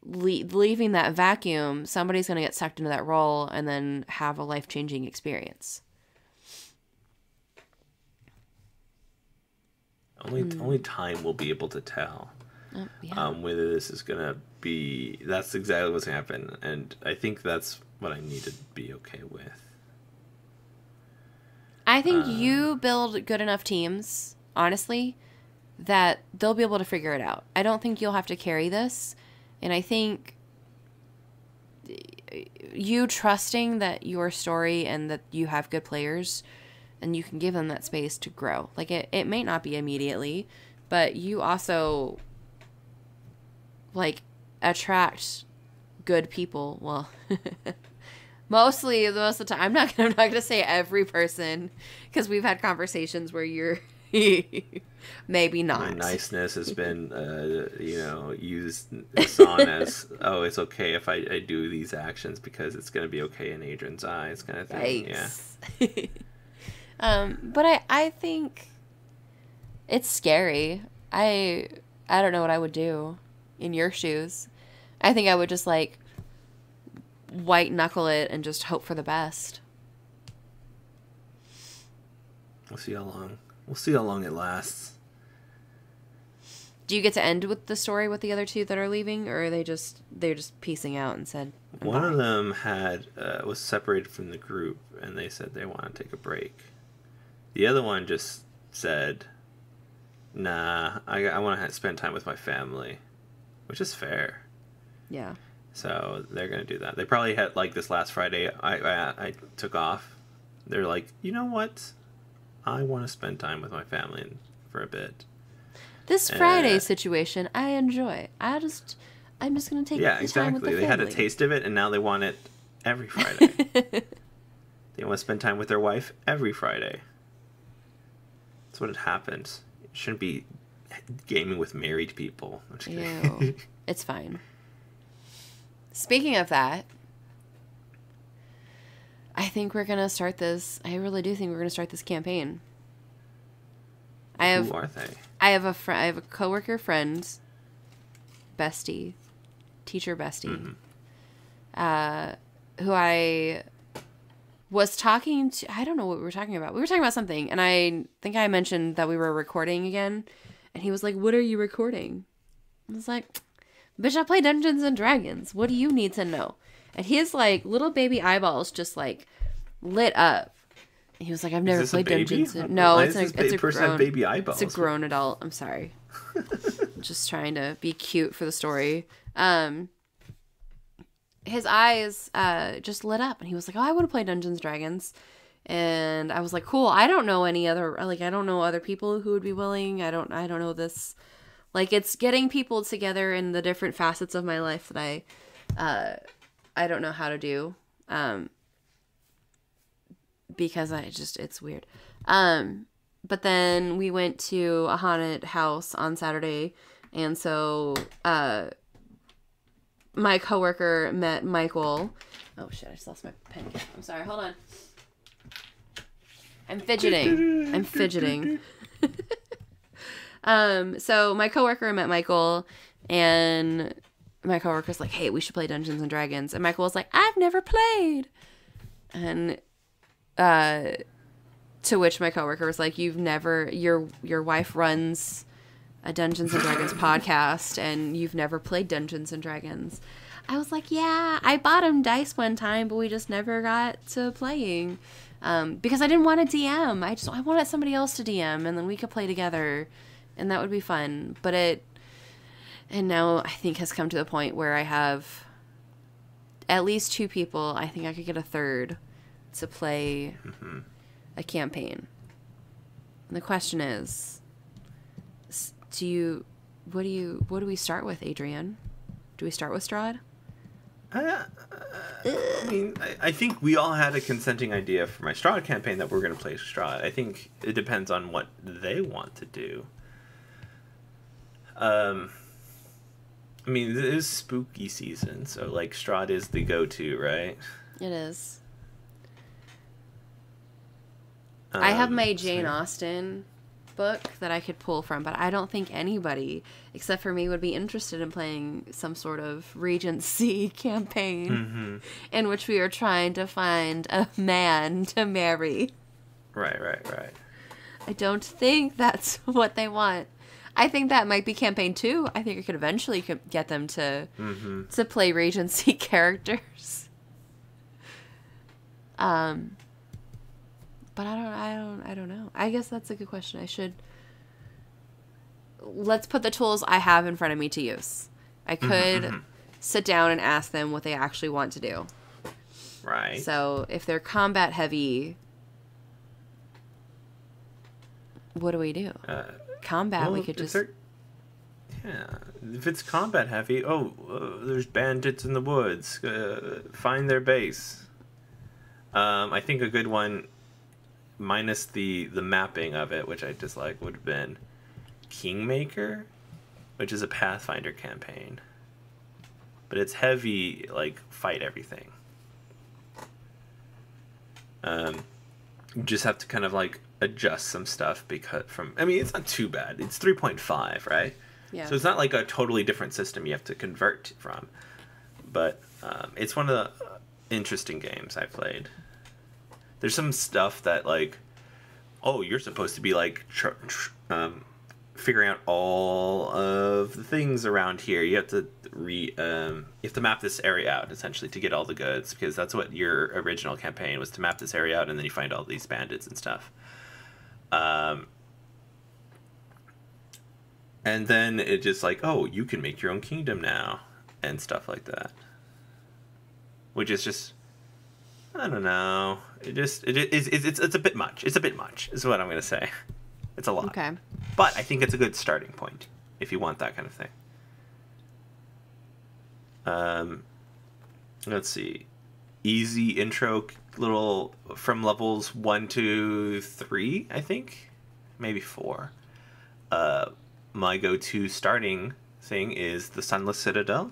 leaving that vacuum, somebody's going to get sucked into that role and then have a life-changing experience. Only time will be able to tell whether this is going to be... That's exactly what's going to happen. And I think that's what I need to be okay with. I think you build good enough teams, honestly, that they'll be able to figure it out. I don't think you'll have to carry this. And I think you trusting that your story and that you have good players and you can give them that space to grow. Like, it may not be immediately, but you also, like, attract good people. Well, most of the time. I'm not gonna say every person, because we've had conversations where you're maybe not. My niceness has been, used on as, oh, it's okay if I do these actions because it's gonna be okay in Adrian's eyes, kind of thing. Yikes. Yeah. But I think it's scary. I don't know what I would do in your shoes. I think I would just like white knuckle it and just hope for the best. We'll see how long it lasts. Do you get to end with the story with the other two that are leaving, or are they're just piecing out and said one of them was separated from the group and they said they want to take a break. The other one just said, nah, I want to spend time with my family, which is fair. Yeah. So they're going to do that. They probably had, like, this last Friday, I took off. They're like, you know what? I want to spend time with my family for a bit. This Friday situation, I enjoy. I'm just going to take time with the family. Yeah, exactly. They had a taste of it, and now they want it every Friday. They want to spend time with their wife every Friday. That's what it happens. You shouldn't be gaming with married people. I'm just kidding. Ew. It's fine. Speaking of that, I think we're going to start this. I really do think we're going to start this campaign. Who are they? I have a coworker friend, bestie, teacher bestie, who I was talking to. I don't know what we were talking about. We were talking about something, and I think I mentioned that we were recording again, and he was like, "What are you recording?" I was like, "Bitch, I play Dungeons and Dragons. What do you need to know?" And his like little baby eyeballs just like lit up. And he was like, "I've never played Dungeons." No, it's a grown baby eyeballs. It's a grown adult. I'm sorry. Just trying to be cute for the story. His eyes just lit up, and he was like, "Oh, I want to play Dungeons and Dragons." And I was like, "Cool. I don't know any other I don't know other people who would be willing. I don't know this." Like, it's getting people together in the different facets of my life that I don't know how to do. Because it's weird. But then we went to a haunted house on Saturday, and so my coworker met Michael. Oh shit, I just lost my pen. I'm sorry, hold on. I'm fidgeting. So my coworker met Michael, and my coworker's like, "Hey, we should play Dungeons and Dragons." And Michael was like, "I've never played." And to which my coworker was like, "You've never your wife runs a Dungeons and Dragons podcast, and you've never played Dungeons and Dragons." I was like, "Yeah, I bought him dice one time, but we just never got to playing because I didn't want to DM. I wanted somebody else to DM, and then we could play together, and that would be fun." And now I think has come to the point where I have at least 2 people. I think I could get a third to play a campaign. And the question is, what do we start with, Adrian? Do we start with Strahd? I mean, I think we all had a consenting idea for my Strahd campaign that we're going to play Strahd. I think it depends on what they want to do. I mean, it is spooky season, so, like, Strahd is the go-to, right? It is. I have my Jane so... Austen book that I could pull from, but I don't think anybody, except for me, would be interested in playing some sort of Regency campaign in which we are trying to find a man to marry. Right. I don't think that's what they want. I think that might be campaign 2. I think I could eventually get them to play Regency characters. But I don't know. I guess that's a good question. Let's put the tools I have in front of me to use. I could sit down and ask them what they actually want to do. Right. So if they're combat heavy, what do we do? Combat, we could just... Yeah, if it's combat heavy, there's bandits in the woods. Find their base. I think a good one, minus the mapping of it, which I dislike, would have been Kingmaker, which is a Pathfinder campaign. But it's heavy, like, fight everything. You just have to kind of, like, adjust some stuff it's not too bad. It's 3.5, right? Yeah. So it's not like a totally different system you have to convert from. But it's one of the interesting games I played. There's some stuff that, like, you're supposed to be, like, figuring out all of the things around here. You have to map this area out, essentially, to get all the goods, because that's what your original campaign was, to map this area out, and then you find all these bandits and stuff. And then it just like, you can make your own kingdom now, and stuff like that. Which is just, I don't know. It's a bit much. It's a bit much, is what I'm going to say. It's a lot. Okay. But I think it's a good starting point, if you want that kind of thing. Let's see. Easy intro, little, from levels 1 to 3, I think. Maybe 4. My go-to starting thing is the Sunless Citadel.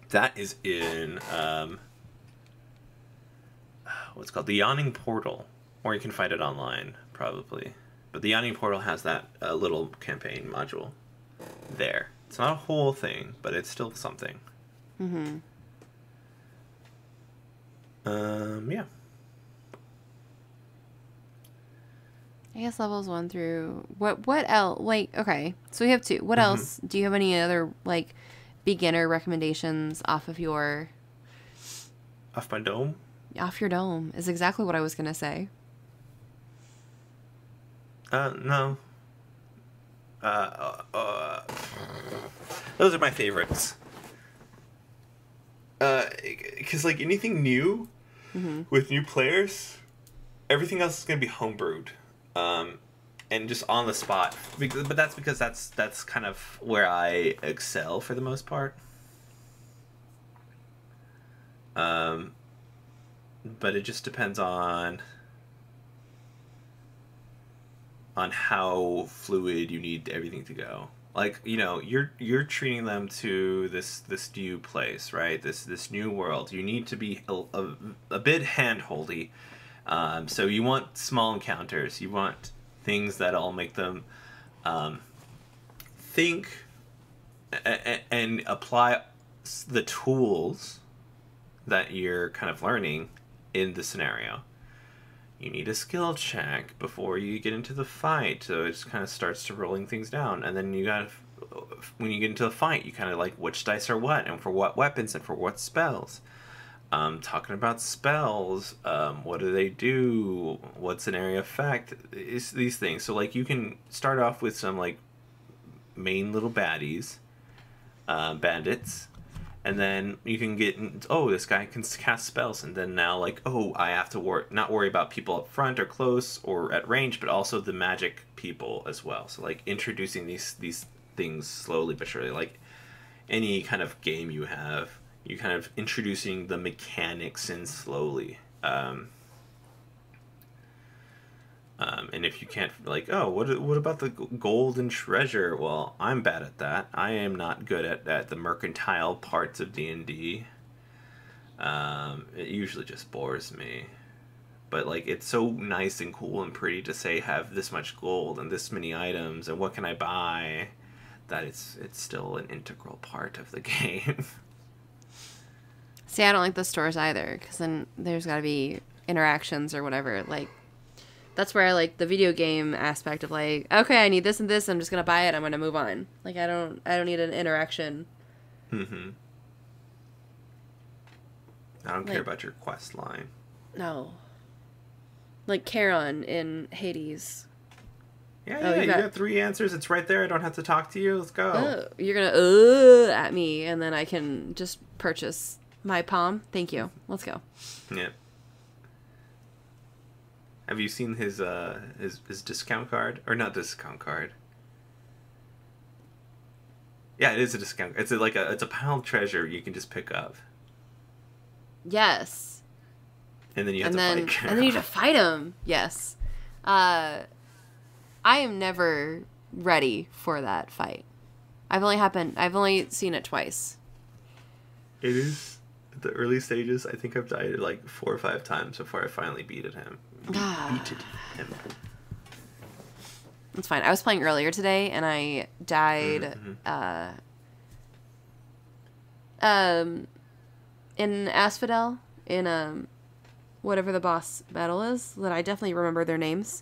That is in what's called the Yawning Portal, or you can find it online probably. But the Yawning Portal has that little campaign module there. It's not a whole thing, but it's still something. Yeah. I guess levels 1 through what else? Like, okay, so we have 2. What else? Do you have any other, like, beginner recommendations off my dome? Off your dome is exactly what I was gonna say. No. Those are my favorites. Because, like, anything new with new players, everything else is gonna be homebrewed. And just on the spot, but that's because that's kind of where I excel for the most part. But it just depends on how fluid you need everything to go. Like, you're treating them to this new place, right? This new world. You need to be a bit hand-holdy. So you want small encounters. You want things that'll make them think and apply the tools that you're kind of learning in the scenario. You need a skill check before you get into the fight, so it just kind of starts to rolling things down. And then you got, when you get into the fight, you kind of like which dice are what, and for what weapons, and for what spells. Talking about spells, what do they do? What's an area effect? It's these things. So like you can start off with some like main little baddies, bandits. And then you can get, oh, this guy can cast spells. And then now, like, oh, I have to not worry about people up front or close or at range, but also the magic people as well. So, like, introducing these things slowly but surely. Like, any kind of game you have, you kind of introducing the mechanics in slowly. And if you can't, like, oh, what about the golden treasure? Well, I'm bad at that. I am not good at the mercantile parts of D&D. It usually just bores me. But, like, it's so nice and cool and pretty to say have this much gold and this many items and what can I buy, that it's still an integral part of the game. See, I don't like the stores either, because then there's got to be interactions or whatever, like, that's where I like the video game aspect of like, okay, I need this and this. I'm just gonna buy it. I'm gonna move on. Like I don't need an interaction. Mm-hmm. I don't care about your quest line. No. Like Charon in Hades. Yeah, you got 3 answers. It's right there. I don't have to talk to you. Let's go. You're gonna at me, and then I can just purchase my palm. Thank you. Let's go. Yeah. Have you seen his discount card? Or not discount card. Yeah, it is a discount. It's a pile of treasure you can just pick up. Yes. And then you have to fight. And then you have to fight him. Yes. I am never ready for that fight. I've only seen it twice. It is at the early stages. I think I've died like 4 or 5 times before I finally beated him. Beated him. That's fine. I was playing earlier today, and I died in Asphodel, in whatever the boss battle is, that I definitely remember their names.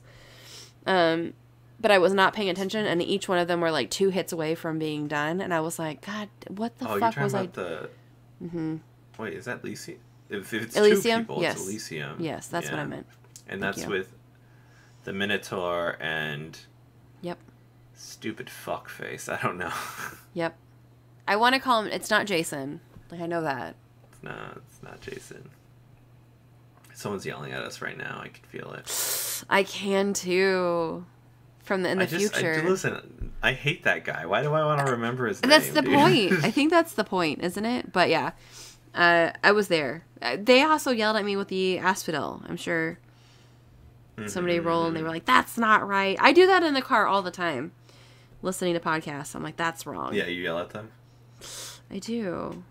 But I was not paying attention, and each one of them were like 2 hits away from being done, and I was like, God, what the fuck was I... you're talking about Wait, is that Elysium? If it's Elysium? 2 people, Yes. it's Elysium. Yes, that's what I meant. And that's with the Minotaur and... Yep. Stupid fuckface. I don't know. Yep. I want to call him... It's not Jason. Like, I know that. It's not Jason. Someone's yelling at us right now. I can feel it. I can, too. In the future. Listen, I hate that guy. Why do I want to remember his name? That's the point. I think that's the point, isn't it? But yeah. I was there. They also yelled at me with the Asphodel. I'm sure somebody rolled and they were like, that's not right. I do that in the car all the time. Listening to podcasts. I'm like, that's wrong. Yeah, you yell at them? I do.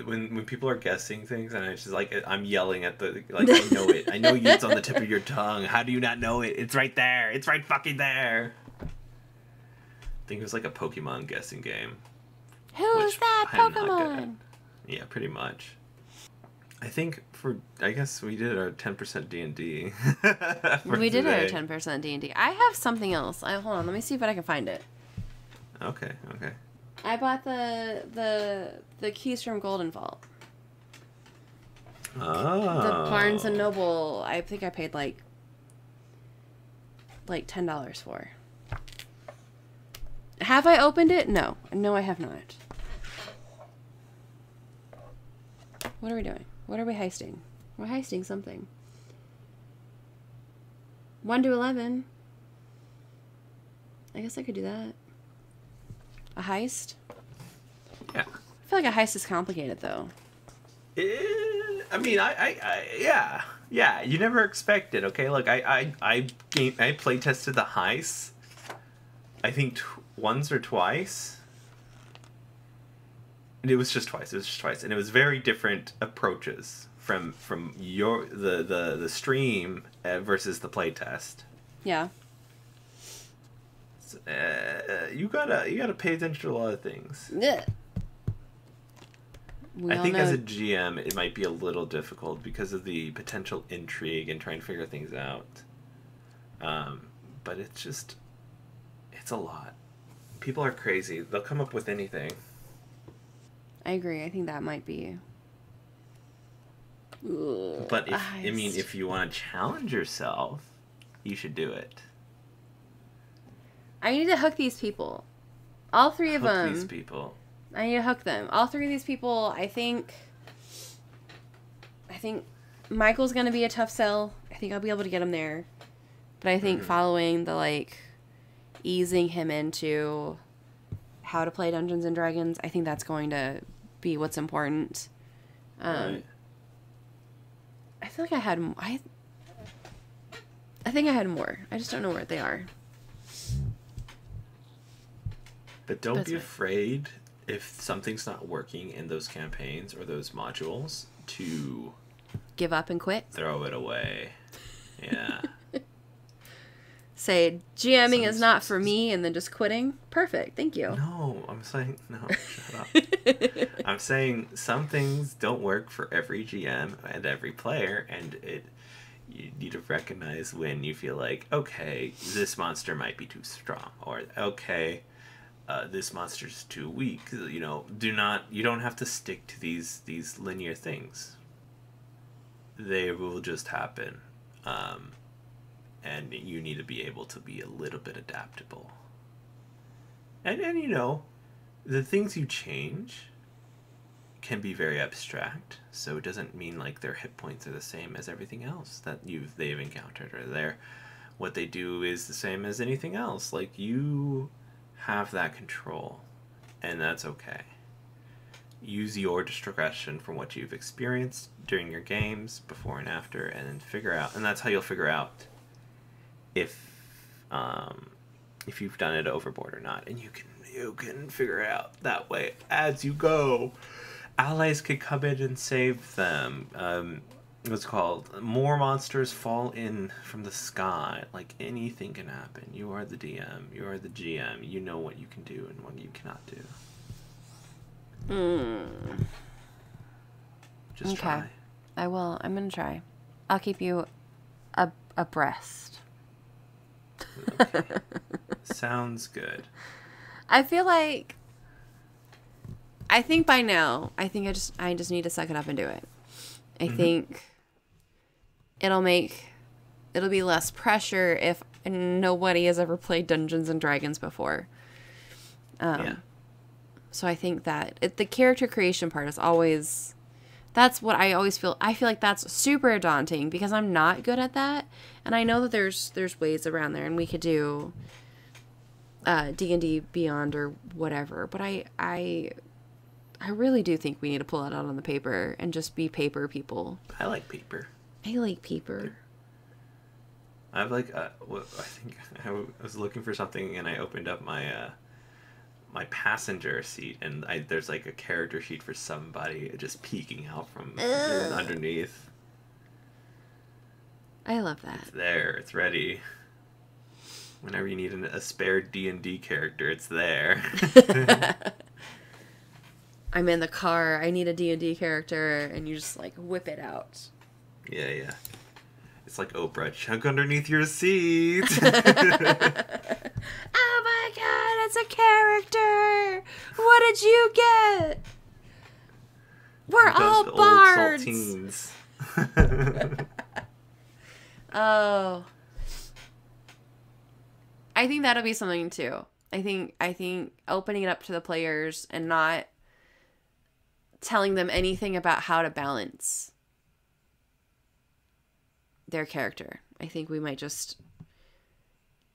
When people are guessing things and it's just like, I'm yelling at I know it. I know it's on the tip of your tongue. How do you not know it? It's right there. It's right fucking there. I think it was like a Pokemon guessing game. Who's that Pokemon? Yeah, pretty much. I guess we did our 10% D&D. We did our 10% D&D. I have something else. Hold on, let me see if I can find it. Okay. I bought the keys from Golden Vault. Oh. The Barnes and Noble. I think I paid like $10 for. Have I opened it? No, I have not. What are we doing? What are we heisting? We're heisting something. 1 to 11. I guess I could do that. A heist? Yeah. I feel like a heist is complicated, though. I mean, yeah. You never expect it, okay? Like, I play tested the heist. I think once or twice. It was just twice. It was just twice, and it was very different approaches from the stream versus the playtest. Yeah. So, you gotta pay attention to a lot of things. Yeah. I think as a GM, it might be a little difficult because of the potential intrigue and trying to figure things out. But it's a lot. People are crazy. They'll come up with anything. I agree. I think that might be. But if you want to challenge yourself, you should do it. I need to hook these people. All three of them. Hook these people. I need to hook them. All three of these people, I think Michael's going to be a tough sell. I think I'll be able to get him there. But I think following the, easing him into how to play Dungeons & Dragons, I think that's going to be what's important. Right. I feel like I had... I think I had more. I just don't know where they are. But don't be afraid if something's not working in those campaigns or those modules to give up and quit. Throw it away. Yeah. Say GMing is not for me, and then just quitting. Perfect. Thank you. No, I'm saying no. Shut up. I'm saying some things don't work for every GM and every player, and you need to recognize when you feel like, okay, this monster might be too strong, or okay, this monster's too weak. You don't have to stick to these linear things. They will just happen. And you need to be able to be a little bit adaptable. And the things you change can be very abstract, so it doesn't mean like their hit points are the same as everything else that they've encountered, or what they do is the same as anything else. Like, you have that control, and that's okay. Use your discretion from what you've experienced during your games, before and after, and then figure out, and that's how you'll figure out if you've done it overboard or not, and you can figure it out that way as you go. Allies could come in and save them. What's called more monsters fall in from the sky. Like, anything can happen. You are the DM. You are the GM. You know what you can do and what you cannot do. Just try. I will. I'm gonna try. I'll keep you abreast. Okay. Sounds good. I think by now, I just need to suck it up and do it. I think it'll be less pressure if nobody has ever played Dungeons and Dragons before. So I think that the character creation part is always, that's what I always feel. I feel like that's super daunting because I'm not good at that. And I know that there's ways around there, and we could do D&D Beyond or whatever. But I really do think we need to pull it out on the paper and just be paper people. I like paper. I like paper. I think I was looking for something, and I opened up my my passenger seat, and there's like a character sheet for somebody just peeking out from underneath. I love that. It's there. It's ready. Whenever you need a spare D&D character, it's there. I'm in the car. I need a D&D character, and you just whip it out. Yeah. It's like Oprah, chunk underneath your seat. Oh my god, it's a character! What did you get? We're all bards. Saltines. Oh. I think that'll be something too. I think opening it up to the players and not telling them anything about how to balance their character. I think we might just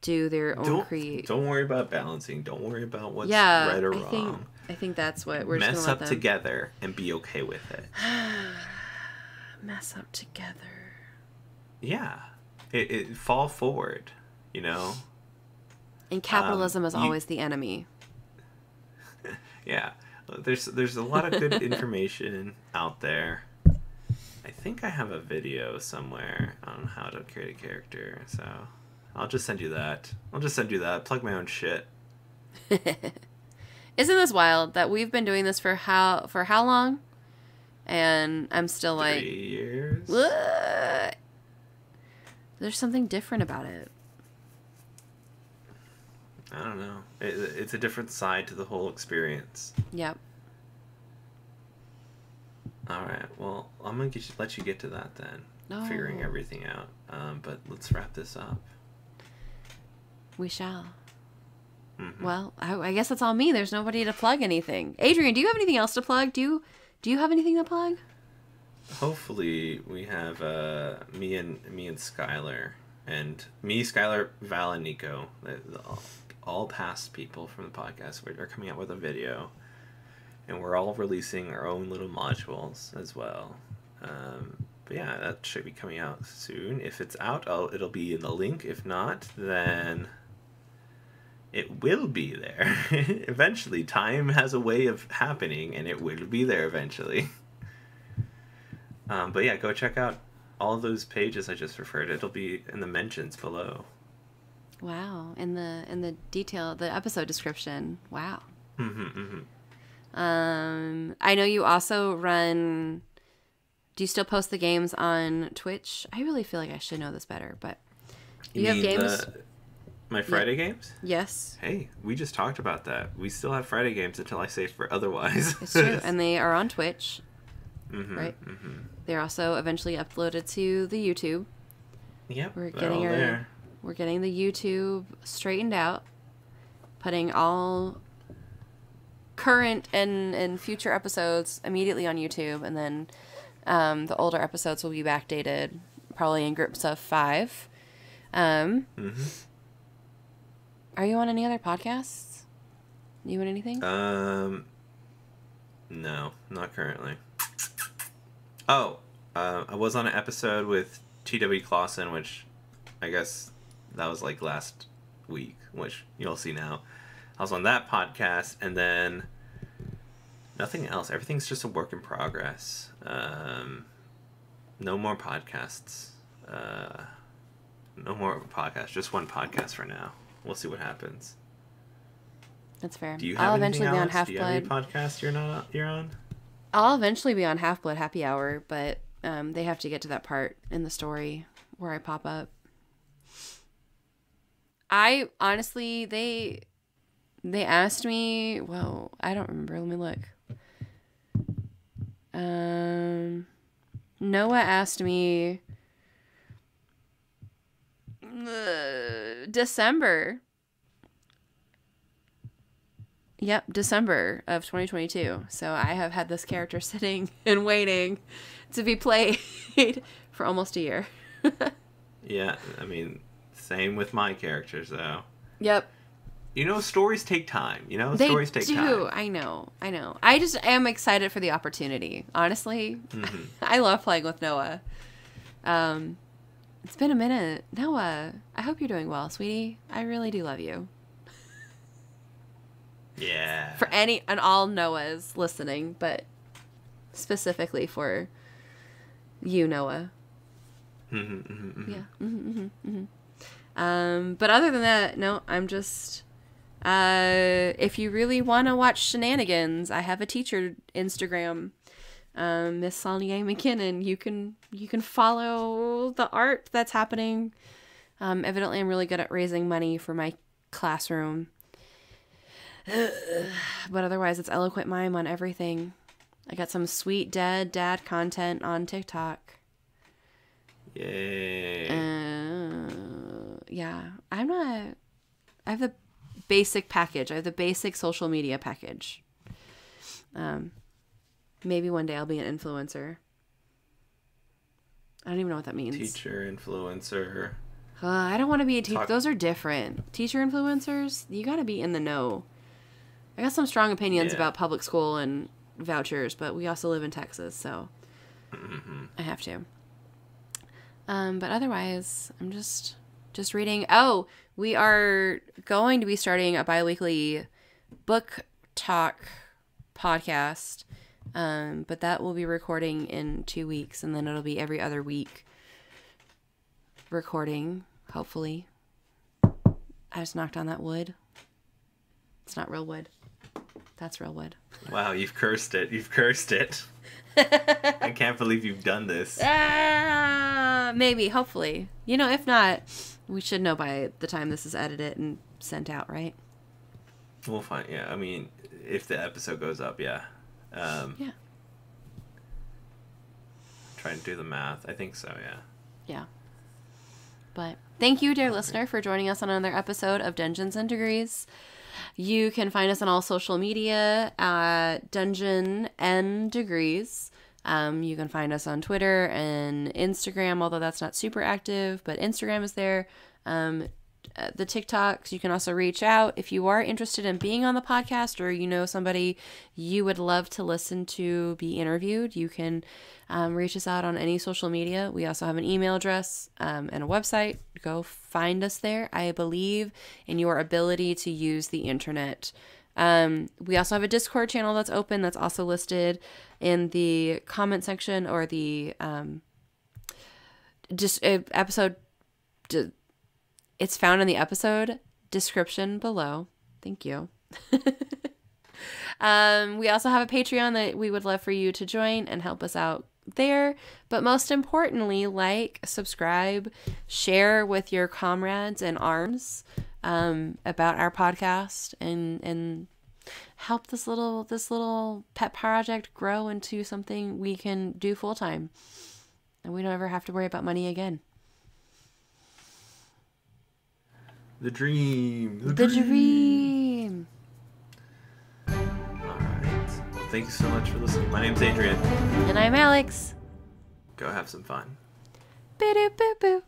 do their own create. Don't worry about balancing. Don't worry about what's right or wrong. I think that's what we're just gonna mess let up them together and be okay with it. Mess up together. Yeah, it fall forward. And capitalism is always the enemy. Yeah, There's a lot of good information out there. I think I have a video somewhere on how to create a character, so I'll just send you that. Plug my own shit. Isn't this wild that we've been doing this for how long? And I'm still 3 like, years. what? There's something different about it. I don't know. It's a different side to the whole experience. Yep. All right. Well, I'm gonna let you get to that then. Oh. Figuring everything out. But let's wrap this up. We shall. Mm-hmm. Well, I guess that's all me. There's nobody to plug anything. Adrian, do you have anything else to plug? Do you have anything to plug? Hopefully, we have me and Skylar, and me, Skylar, Val, and Nico, all past people from the podcast, are coming out with a video, and we're all releasing our own little modules as well. But yeah, that should be coming out soon. If it's out, it'll be in the link. If not, then it will be there. Eventually. Time has a way of happening, and it will be there eventually. But yeah, go check out all of those pages I just referred to. It'll be in the mentions below. Wow. In the detail, the episode description. Wow. I know you also run... Do you still post the games on Twitch? I really feel like I should know this better, but... You have games... My Friday games? Yes. Hey, we just talked about that. We still have Friday games until I say for otherwise. It's true. And they are on Twitch. Mm-hmm, right? Mm-hmm. They're also eventually uploaded to the YouTube. Yep. We're getting the YouTube straightened out. Putting all current and future episodes immediately on YouTube. And then the older episodes will be backdated probably in groups of 5. Are you on any other podcasts? You on anything? No, not currently. Oh, I was on an episode with T.W. Clausen, which I guess that was like last week, which you'll see now. I was on that podcast, and then nothing else. Everything's just a work in progress. No more podcasts. Just one podcast for now. We'll see what happens. That's fair. Do you have anything, eventually Alex? be on Do you have any podcast you're on? I'll eventually be on Half-Blood Happy Hour, but they have to get to that part in the story where I pop up. I honestly, they asked me. Whoa, I don't remember. Let me look. Noah asked me. December. Yep, December of 2022. So I have had this character sitting and waiting to be played for almost a year. Yeah, I mean, same with my characters, though. Yep. You know, stories take time. Stories take time. I know. I just am excited for the opportunity. Honestly, I love playing with Noah. It's been a minute. Noah, I hope you're doing well, sweetie. I really do love you. Yeah. For any and all Noahs listening, but specifically for you, Noah. Yeah. But other than that, no, I'm just... if you really want to watch shenanigans, I have a teacher Instagram, Miss Saulnier McKinnon. You can follow the art that's happening. Evidently, I'm really good at raising money for my classroom. But otherwise, it's Eloquent Mime on everything. I got some sweet dead dad content on TikTok. Yay. Yeah, I have the basic package. I have the basic social media package. Maybe one day I'll be an influencer. I don't even know what that means. Teacher, influencer. I don't want to be a teacher. Those are different. Teacher influencers, you got to be in the know. I got some strong opinions about public school and vouchers, but we also live in Texas, so I have to. But otherwise, I'm just reading. Oh, we are going to be starting a bi-weekly book talk podcast. But that will be recording in 2 weeks, and then it'll be every other week recording, hopefully. I just knocked on that wood. It's not real wood. That's real wood. Wow, you've cursed it. You've cursed it. I can't believe you've done this. Maybe, hopefully. You know, if not, we should know by the time this is edited and sent out, right? We'll find, yeah. I mean, if the episode goes up, yeah. Yeah. Trying to do the math. I think so, yeah. Yeah. But thank you, dear listener, for joining us on another episode of Dungeons and Degrees. You can find us on all social media at Dungeon and Degrees. You can find us on Twitter and Instagram, although that's not super active, but Instagram is there. The TikToks, you can also reach out if you are interested in being on the podcast, or you know somebody you would love to listen to be interviewed. You can reach us out on any social media. We also have an email address and a website. Go find us there. I believe in your ability to use the internet. We also have a Discord channel that's open, that's also listed in the comment section, or the episode. It's found in the episode description below. Thank you. We also have a Patreon that we would love for you to join and help us out there. But most importantly, like, subscribe, share with your comrades in arms about our podcast, and help this little pet project grow into something we can do full time, and we don't ever have to worry about money again. The dream. The dream. All right. Well, thank you so much for listening. My name's Adrian. And I'm Alex. Go have some fun. Boo-doo-boo-boo.